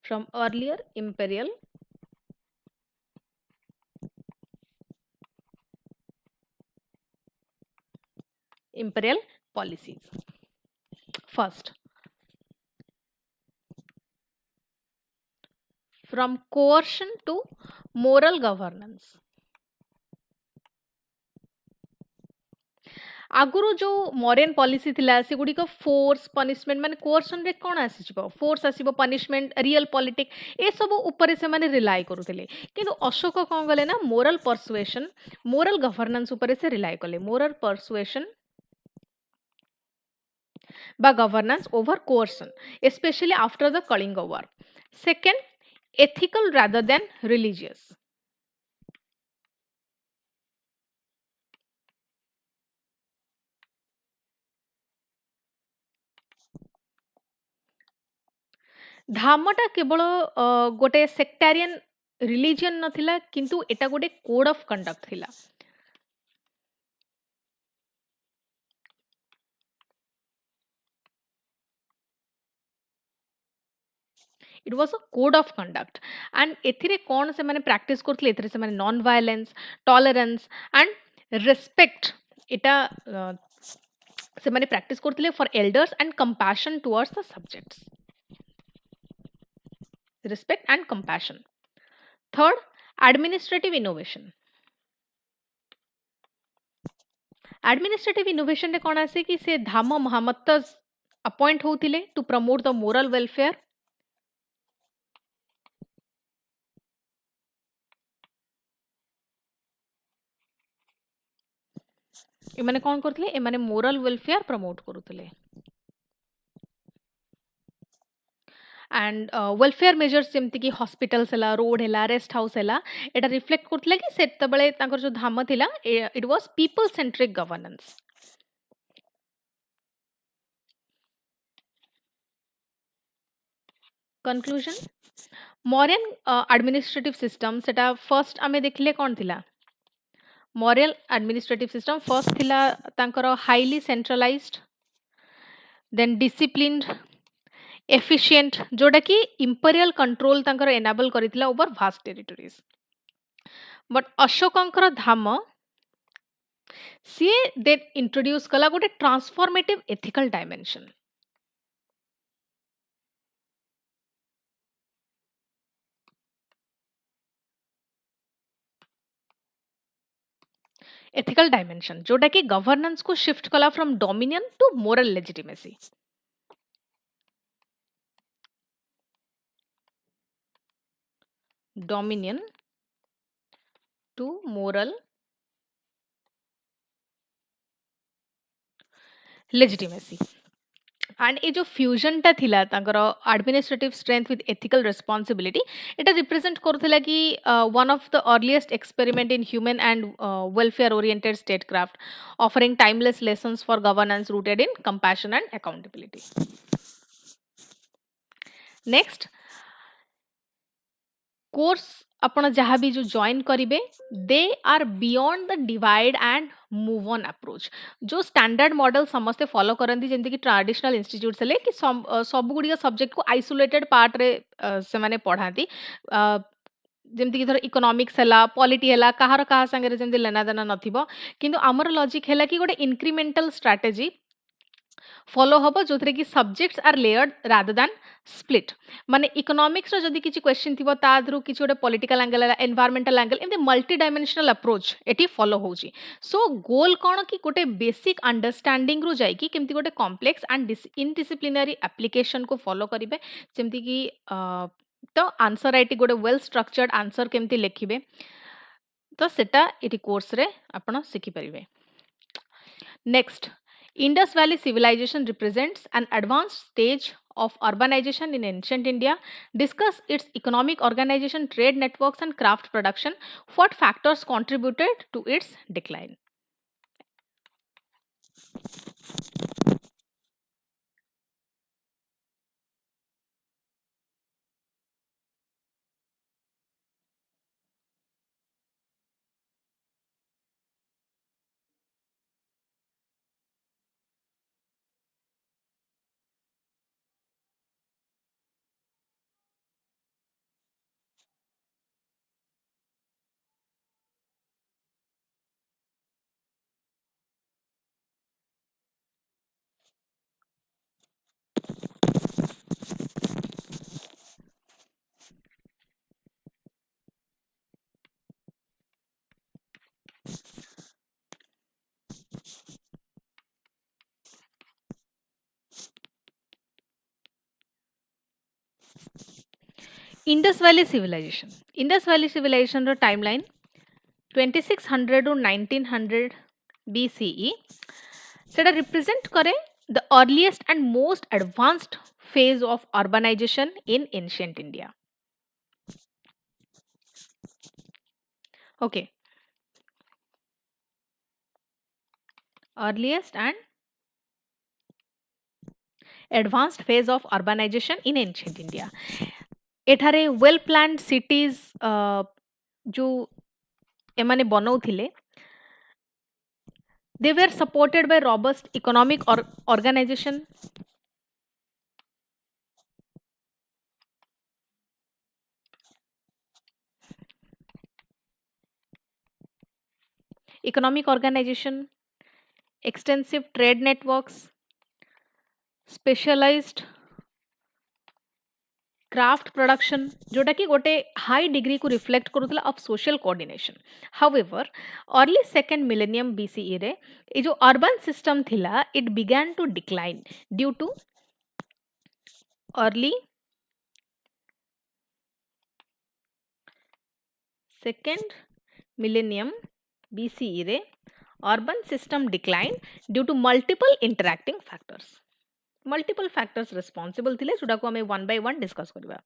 from earlier imperial policies. First, from coercion to moral governance. आगुरु जो मॉडर्न पॉलिसी थिला से गुडी को फोर्स पनिशमेंट माने कोर्सन रे कोन आसीबो फोर्स आसीबो पनिशमेंट रियल पॉलिटिक ए सब ऊपर से माने रिलाय करूथिले किंतु अशोक कोन गले ना मोरल परसुएशन मोरल गवर्नेंस ऊपर से रिलाय कले मोरल परसुएशन बा governance over coercion specially after the Kalinga war second ethical rather than religious धामटा केवल गोटे सेक्टारियन रिलीजन नथिला किंतु एटा गोटे कोड ऑफ कंडक्ट थिला. It was a code of conduct and एथिरे कोन से माने प्रैक्टिस करथले एथिरे से माने non violence tolerance and respect एटा से माने प्रैक्टिस करथले for elders and compassion towards the subjects respect and compassion. Third administrative innovation. Administrative innovation रे कोन आसे कि से धाम महामत्तस अपॉइंट होतिले to promote the moral welfare. एमाने कोन करथले एमाने मोरल वेलफेयर प्रमोट करूथले. एंड वेलफेयर मेजर्स जमती कि हॉस्पिटल्स है रोड है रेस्ट हाउस है एटा रिफ्लेक्ट करथला कि सेतबेले तांकर जो धाम थिला it was people centric governance. Conclusion Mauryan administrative system सेटा फर्स्ट आमे देखले कोन थिला मॉरियल एडमिनिस्ट्रेटिव सिस्टम फर्स्ट थिला तांकर highly centralized then disciplined efficient जोटा कि इंपेरियल कंट्रोल तांकर एनाबल करितला ओवर वास्ट टेरिटरीज. बट अशोकंकर धाम सी दे इंट्रोड्यूस कला गोटे transformative ethical dimension. Ethical dimension जोटा कि गवर्नेंस को शिफ्ट कला from dominion to moral legitimacy. Dominion to moral legitimacy. And ये जो फ्यूजन टा थिला तांकर administrative strength with ethical responsibility एटा रिप्रेजेंट करथिला कि one of the earliest experiment in human and welfare oriented statecraft offering timeless lessons for governance rooted in compassion and accountability. Next course आपण जहाँ भी जो जॉइन करेंगे they are beyond the divide and move on approach. जो standard model समस्ते follow करती जमी कि ट्रेडिशनल इंस्टीट्यूट्स हेले कि सब गुड़िक सब्जेक्ट को आइसोलेटेड पार्ट रे से माने पढ़ाती जमती कि धर इकोनॉमिक्स है पॉलिटी है कहार कहा संगे जमती लेना देना नथिबो किंतु आमर लॉजिक है कि गोटे इंक्रीमेंटल स्ट्रैटेजी फॉलो हम जो कि subjects are layered rather than split. माने इकोनॉमिक्स रो जदी किछि क्वेश्चन थिबो ता धरु किछि गोटे पॉलिटिकल एंगल एनवायरमेंटल एंगल एमती मल्टी डायमेंशनल अप्रोच एटी फॉलो होउची. सो गोल कोन कि गोटे बेसिक अंडरस्टैंडिंग रु जाई कि केमती गोटे कॉम्प्लेक्स एंड इनडिसिप्लिनरी एप्लीकेशन को फॉलो करिवे जेमती कि तो आंसर राइटिंग गोटे वेल स्ट्रक्चर्ड आंसर केमती लिखिबे तो सेटा एटी कोर्स रे आपण सिखि परिबे. Next Indus Valley civilization represents an advanced stage of urbanization in ancient India. Discuss its economic organization, trade networks, and craft production. What factors contributed to its decline? Indus Valley Civilization. Indus Valley Civilization रो timeline 2600 to 1900 BCE सेटा represent करे the earliest and most advanced phase of urbanization in ancient India. Okay. Earliest and advanced phase of urbanization in ancient India. एठारे well planned cities जो एमाने बनाउथिले they were supported by robust economic organization, extensive trade networks, specialized craft production जोटा कि गोटे high degree को reflect करूला of social coordination. However early second millennium BCE रे ये जो अर्बन सिस्टम थिला it began to decline due to early second millennium BCE रे urban system decline due to multiple interacting factors. Multiple factors responsible थिले जोटा को हमें one by one discuss करबा.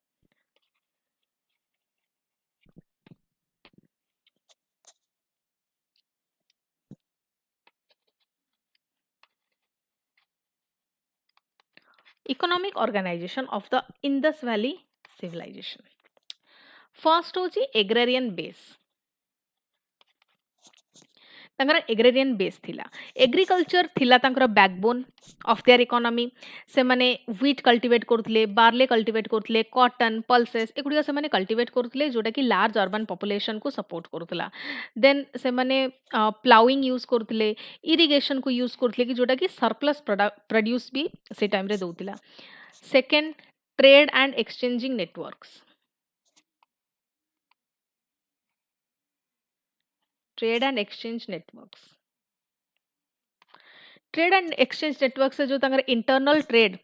Economic organization of the Indus Valley civilization. First होची agrarian base. तांकर agrarian base थिला. Agriculture थिला तांकर बैकबोन ऑफ देयर इकोनॉमी. से माने व्हीट कल्टिवेट करथले, बार्ले कल्टिवेट करथले, कॉटन, पल्सेस एगुडी से माने कल्टिवेट करथले जोटा कि लार्ज अर्बन पॉपुलेशन को सपोर्ट करथला. देन से माने प्लाउइंग यूज करथले, इरिगेशन को यूज करथले कि जोटा कि सरप्लस प्रोड्यूस भी से टाइम रे दउतिला. Second trade and exchanging networks. Trade and exchange networks. Trade and exchange network से जो तंगर इंटरनल ट्रेड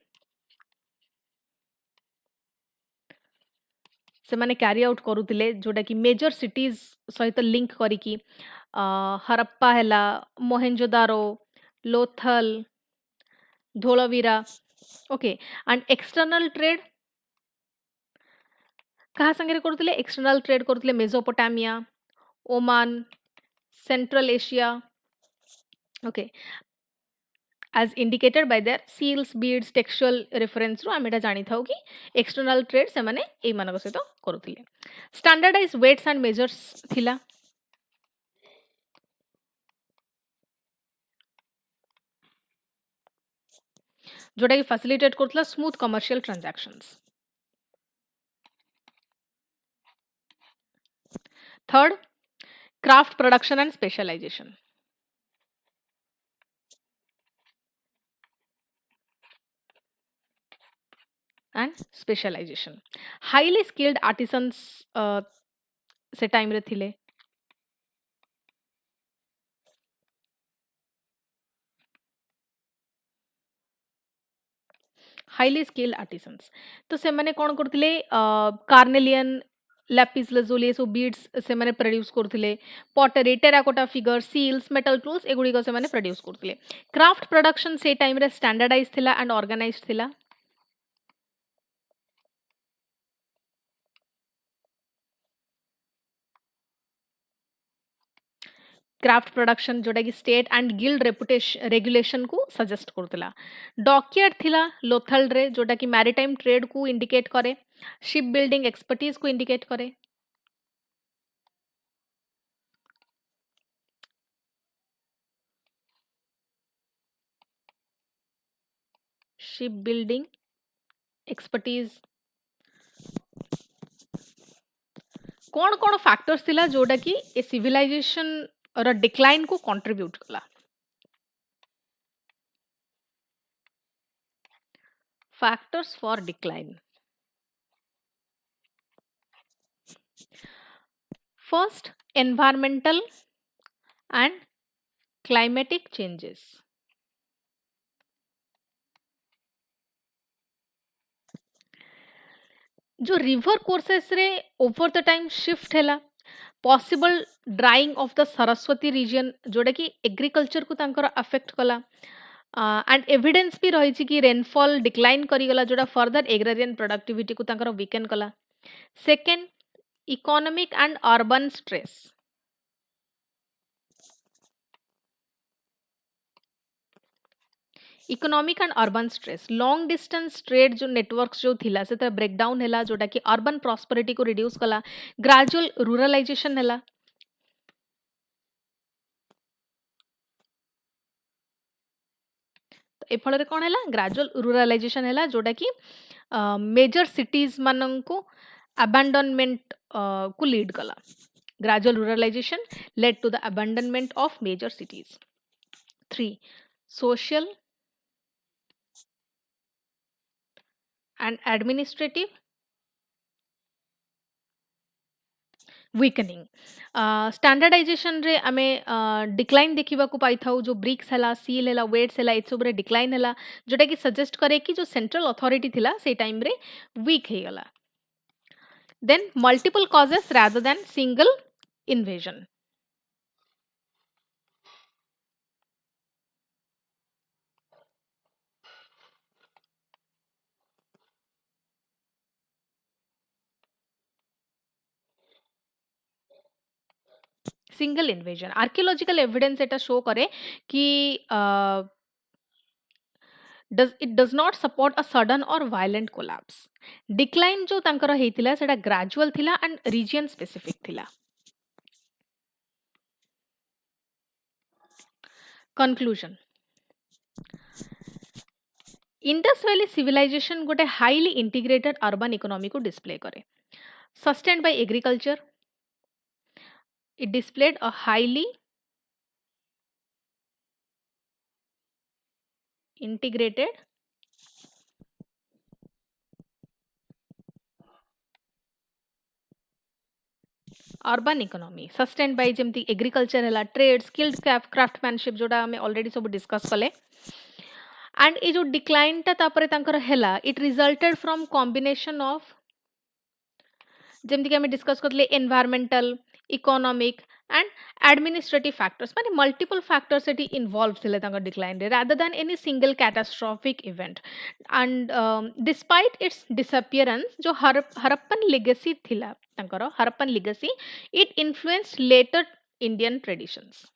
से माने कैरी आउट करूतिले जोटा कि मेजर सिटीज सहित लिंक करिकी हरप्पा हैला, Mohenjodaro, Lothal, Dholavira. Okay and external trade कहा संगे करूतिले? एक्सटर्नल ट्रेड करूतिले Mesopotamia, Oman, Central Asia. Okay as indicated by their seals, beads, textual reference ru आमे जानी थाउ कि external trade से माने ए मानक सहित करूथिले. standardized weights and measures थिला. जोटा कि facilitate करथला smooth commercial transactions. Third, craft production and specialization. And specialization. Highly skilled artisans से टाइम रे थिले. हाईली स्किल्ड आर्टिसंस तो से माने कोन करथिले carnelian lapis lazuli so beads से माने प्रोड्यूस करथिले. Pottery, terracotta figure, seals, metal tools एगुडी को से माने प्रोड्यूस करथिले. क्राफ्ट प्रोडक्शन से टाइम रे स्टैंडर्डाइज थिला एंड ऑर्गेनाइज्ड थिला. क्राफ्ट प्रोडक्शन जोटा कि state and guild reputation regulation को सजेस्ट करथिला. डॉकयार्ड थिला लोथल रे जोटा कि मैरिटाइम ट्रेड को इंडिकेट करे. शिप बिल्डिंग एक्सपर्टीज को इंडिकेट करे. शिप बिल्डिंग एक्सपर्टीज कौन कौन फैक्टर्स थिला जोटा कि ए सिविलाइजेशन और डिक्लाइन को कंट्रीब्यूट कला. Factors for decline. First environmental and climatic changes. जो रिवर कोर्सेस रे ओवर द टाइम शिफ्ट हैला. Possible drying of the Saraswati region जोटा कि एग्रीकल्चर को तांकर अफेक्ट कला. एंड एविडेंस भी रही कि रेनफॉल डिक्लाइन करिगला जोटा फर्दर एग्रेरियन प्रोडक्टिविटी को तांकर वीकेन कला. Second economic and urban stress. Economic and urban stress long distance trade जो नेटवर्क्स जो थिला से ब्रेकडाउन है जोटा कि अर्बन प्रॉस्पेरिटी को रिड्यूस कला ग्रेजुअल रूरलाइजेशन है ए फल कौन है ग्रेजुअल रूरलाइजेशन है जोटा कि मेजर सिटीज मान को अबैंडनमेंट को लीड कला gradual ruralization led to the abandonment of major cities 3 social and administrative weakening standardization रे आमे डिक्लाइन देखिबा को पाई थाउ जो ब्रिक्स हला सील हला वेट्स हला इस सबरे डिक्लाइन हला जोटा कि सजेस्ट करे कि जो सेंट्रल अथॉरिटी थिला से टाइम रे वीक हे गला then multiple causes rather than single invasion single invasion archaeological evidence एटा शो करे कि does not support a sudden or violent collapse decline जो तांकर हेतिला सेटा ग्रेजुअल थिला एंड रीजन स्पेसिफिक थिला कंक्लूजन इंडस वैली सिविलाइजेशन गोटे हाईली इंटीग्रेटेड अर्बन इकोनॉमी को डिस्प्ले करे sustained by agriculture it displayed a highly integrated urban economy sustained by जेमती agriculture है ट्रेड स्किल्ड क्राफ्टमैनशिप जोटा हमें ऑलरेडी सब डिस्कस कले एंड ये जो डिक्लाइन टा तापरे तांकर हैला it resulted from combination of जेमती हमें डिस्कस करले environmental economic and administrative factors माने मल्टीपल फैक्टर्स एटी इन्वॉल्व थिले तांकर डिक्लाइन रे rather than any single catastrophic event and despite its disappearance जो हरप्पन लेगेसी थिला तांकर Harappan legacy it influenced later Indian traditions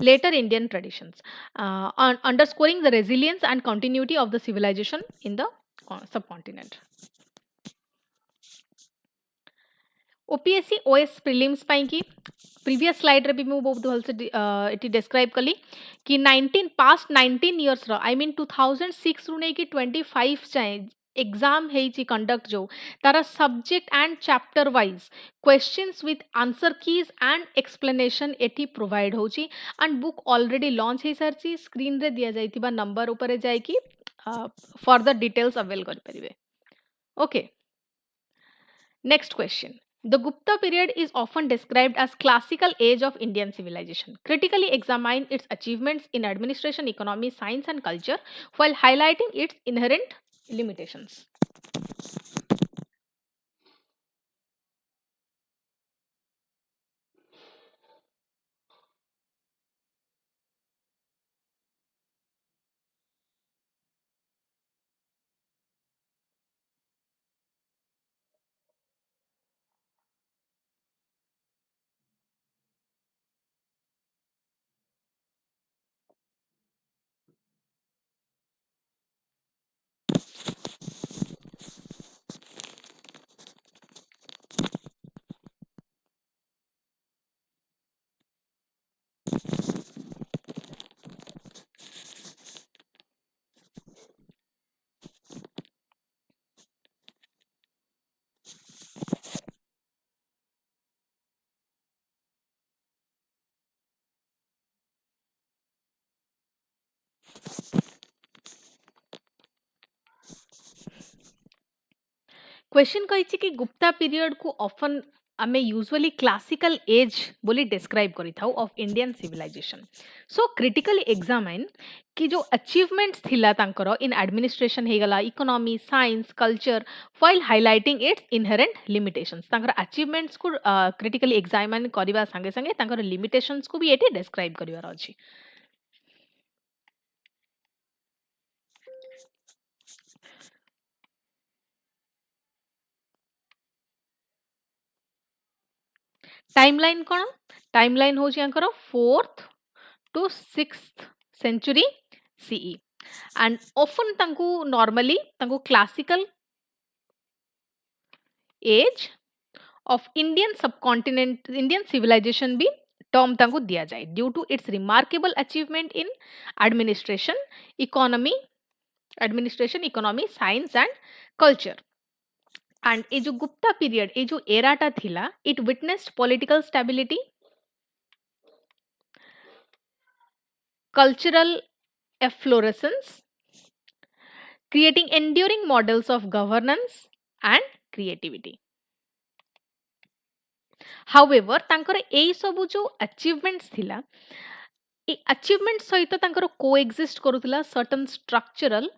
later Indian traditions, underscoring the resilience and continuity of the civilization in the subcontinent. OPSC OS prelims ପାଇଁ କି previous slide रे भी मैं बहुत भल से इटी describe कली कि 19 past 19 years row I mean 2006 रु नै कि 25 जाए एग्जाम है कंडक्ट जो तारा subject and chapter wise questions with answer keys and explanation एटी प्रोवाइड होची एंड बुक ऑलरेडी लॉन्च है सारी स्क्रीन रे दिया जाइतिबा नंबर ऊपर जाए कि फर्दर डिटेल्स अवेल कर परिबे okay next question The Gupta period is often described as classical age of Indian civilization. Critically examine its achievements in administration, economy, science and culture while highlighting its inherent limitations. Question कही कि Gupta period को often आमे usually classical age बोली describe करी था of Indian civilization so critically examine कि जो achievements थिला तांकर इन एडमिनिस्ट्रेशन हे गला economy science culture while highlighting its inherent limitations तांकर अचीवमेंट्स को क्रिटिकली एग्जामाइन करबा संगे संगे तांकर लिमिटेशंस को भी एटी डिस्क्राइब करिवार अछि टाइमलाइन कौन टाइमलाइन हूँ 4th to 6th century CE and often तांकु normally तांकु classical age of Indian subcontinent Indian civilization भी term तांकु दिया जाए due to its remarkable achievement in administration economy science and culture and ये जो Gupta period ये जो era टा थिला it witnessed political stability cultural efflorescence creating enduring models of governance and creativity. However, तांकर एई सबु जो achievements थिला ए achievement सहित तांकर coexist करुथिला certain structural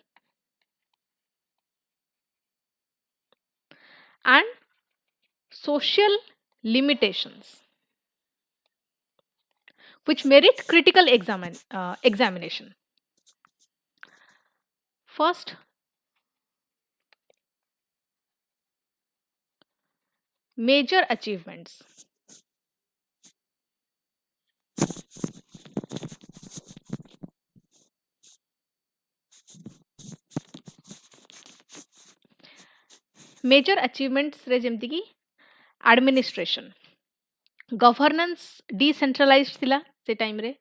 and social limitations which merit critical examination. First, major achievements. Major achievements रे जेमती की administration governance decentralized थिला से टाइम रे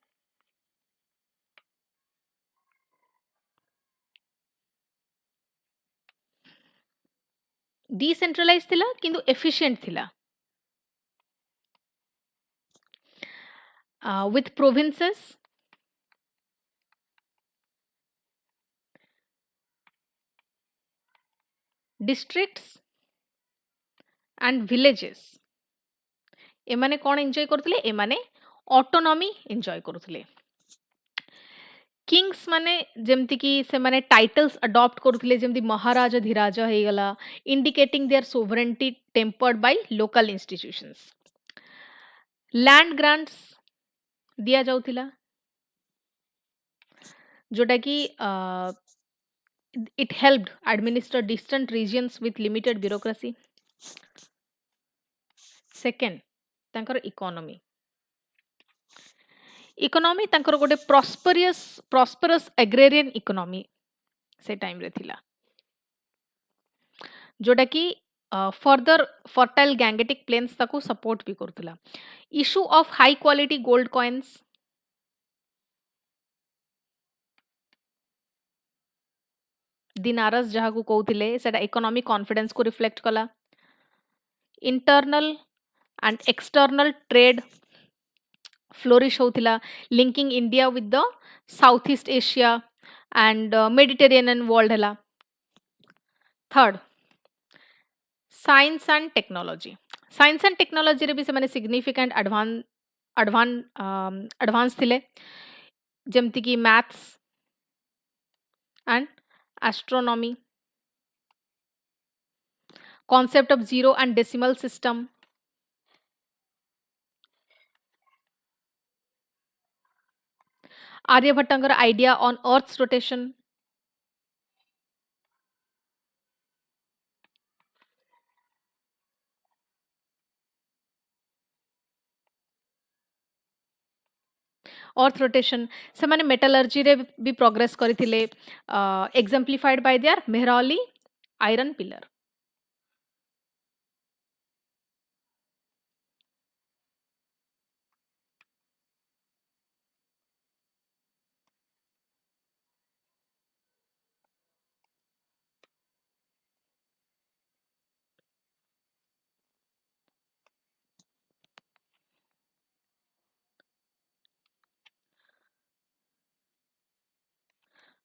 decentralized थिला किंतु efficient थिला with provinces districts and villages एमाने कौन एंजॉय करथिले एमाने ऑटोनॉमी एंजॉय करथिले किंग्स माने जेमती की से माने टाइटल्स अडॉप्ट करथिले जेमती महाराजा धीराजा हे गला indicating their sovereignty tempered by local institutions land grants दिया जाउथिला जोटा की it helped administer distant regions with limited bureaucracy. Second, तांकर इकोनॉमी तांकर गोटे प्रॉस्परस एग्रेरियन इकोनॉमी से टाइम रे थिला जोटा की फर्दर फर्टाइल गैंगेटिक प्लेन्स ताको सपोर्ट भी करथिला issue of high quality gold coins dinaras जहाँ को कहते सेटा इकोनॉमिक कॉन्फिडेंस को रिफ्लेक्ट कला internal and external trade flourish होतिला linking India with the South East Asia and Mediterranean world हला थर्ड साइंस एंड टेक्नोलॉजी रे भी से माने सिग्निफिकेंट एडवांस थिले जेमती की maths and astronomy concept of zero and decimal system Aryabhatta's idea on earth's rotation earth rotation से माने मेटलर्जी रे भी प्रोग्रेस करथिले exemplified by their Mehrauli iron pillar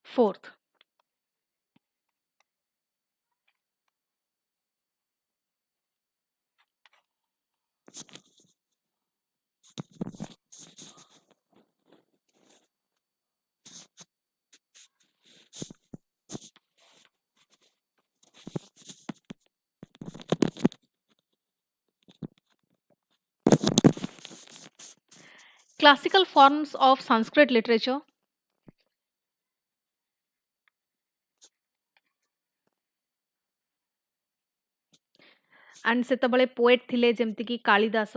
fourth classical forms of Sanskrit literature and सेतबळे poet थिले जेमती की Kalidas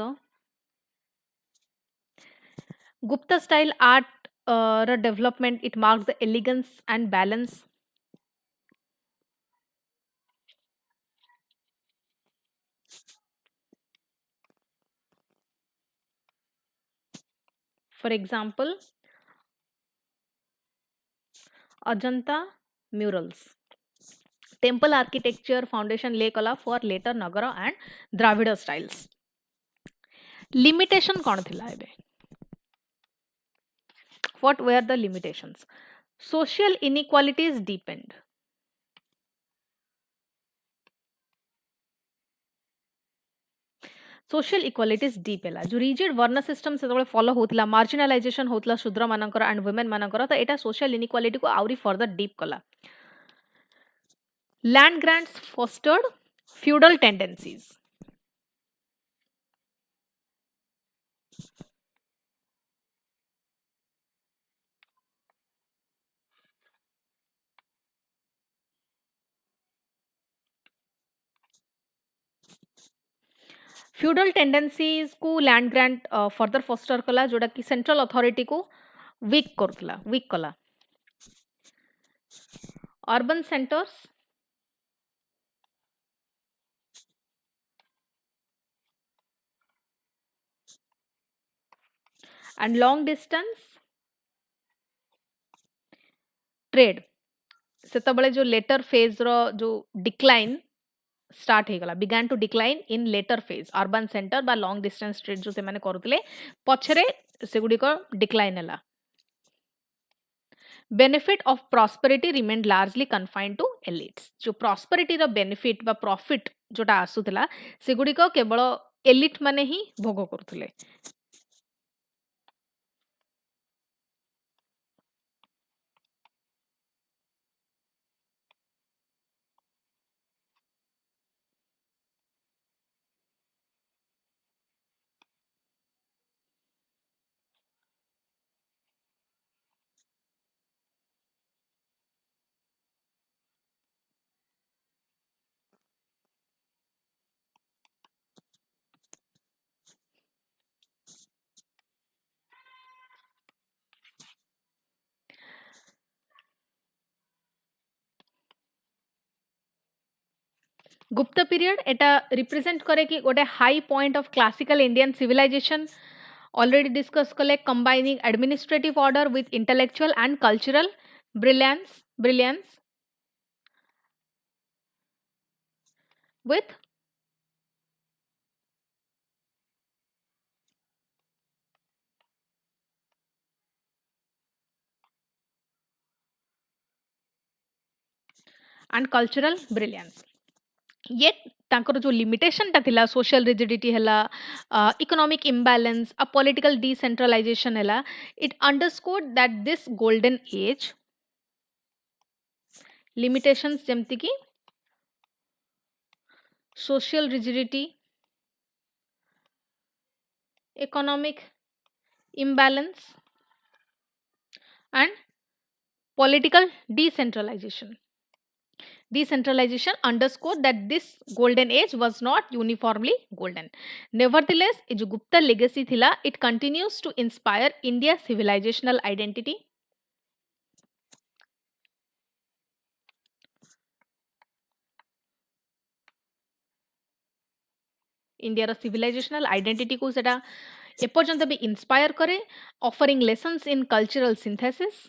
Gupta style art development, it marked the elegance and balance. For example, Ajanta murals. Temple architecture foundation lay kala for later Nagara and Dravida styles. Limitation कौन थिला एबे? What were the limitations? Social inequalities deepened. Social equalities deep ହେଲା जो rigid वर्ण system से follow होतला marginalization होतला शूद्र मानकर and women मानकर तो एटा social inequality को आउरी further deep कला. Land grants fostered feudal tendencies. Feudal tendencies को लैंड ग्रांट फर्दर फोस्टर कला जोटा कि सेंट्रल अथॉरिटी को वीक कला. Urban centres and long distance trade सेतबळे जो लेटर फेज रो जो डिक्लाइन स्टार्ट हो गला began to decline in later phase urban centre बा लॉन्ग डिस्टेंस ट्रेड जो से माने करूतले पछरे सेगुडी को डिक्लाइन हला. Benefit of prosperity remained largely confined to elites. जो प्रॉस्पेरिटी रो बेनिफिट बा प्रॉफिट जोटा आसुतला सेगुडी को केवल एलिट माने ही भोग करूतले. गुप्त पीरियड एटा रिप्रेजेंट करे कि गोटे high point of classical Indian civilization already discuss कले combining administrative order with intellectual and cultural brilliance with and cultural brilliance. Yet तांकर जो लिमिटेशन टा थिला सोशल रिजिडिटी हैला इकोनॉमिक इम्बैलेंस अ पॉलिटिकल डिसेंट्रलाइजेशन हैला it underscored that this golden age limitations जेमति कि social rigidity economic imbalance and political decentralization. Decentralization underscored that this golden age was not uniformly golden. Nevertheless, ये जो Gupta legacy थिला, it continues to inspire India's civilizational identity. India's civilizational identity को सेटा एपर्यंत भी inspire करे, offering lessons in cultural synthesis.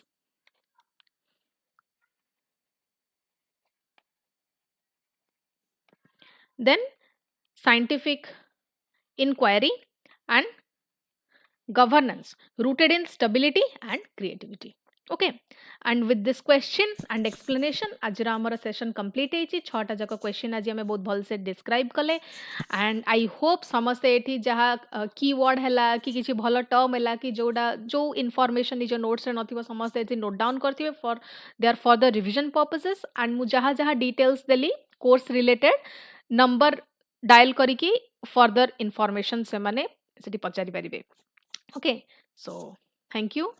Then scientific inquiry and governance rooted in stability and creativity. Okay, and with this question and explanation आज आमर session complete होइछि. छटा जक question आज हमें बहुत भल से डिस्क्राइब कले एंड आई होप समस्ते एठी जहाँ कीवर्ड हैला कि किछि भल टर्म हैला कि जोडा जो इन्फॉर्मेशन निज नोट्स रे नथिबो समस्ते एठी नोट डाउन करथिबे for their further revision purposes and मु जहाँ जहाँ डिटेल्स देली कोर्स रिलेटेड नंबर डायल करिकी फर्दर इन्फॉर्मेशन से माने सेठी पचारि परिबे. Okay, so thank you.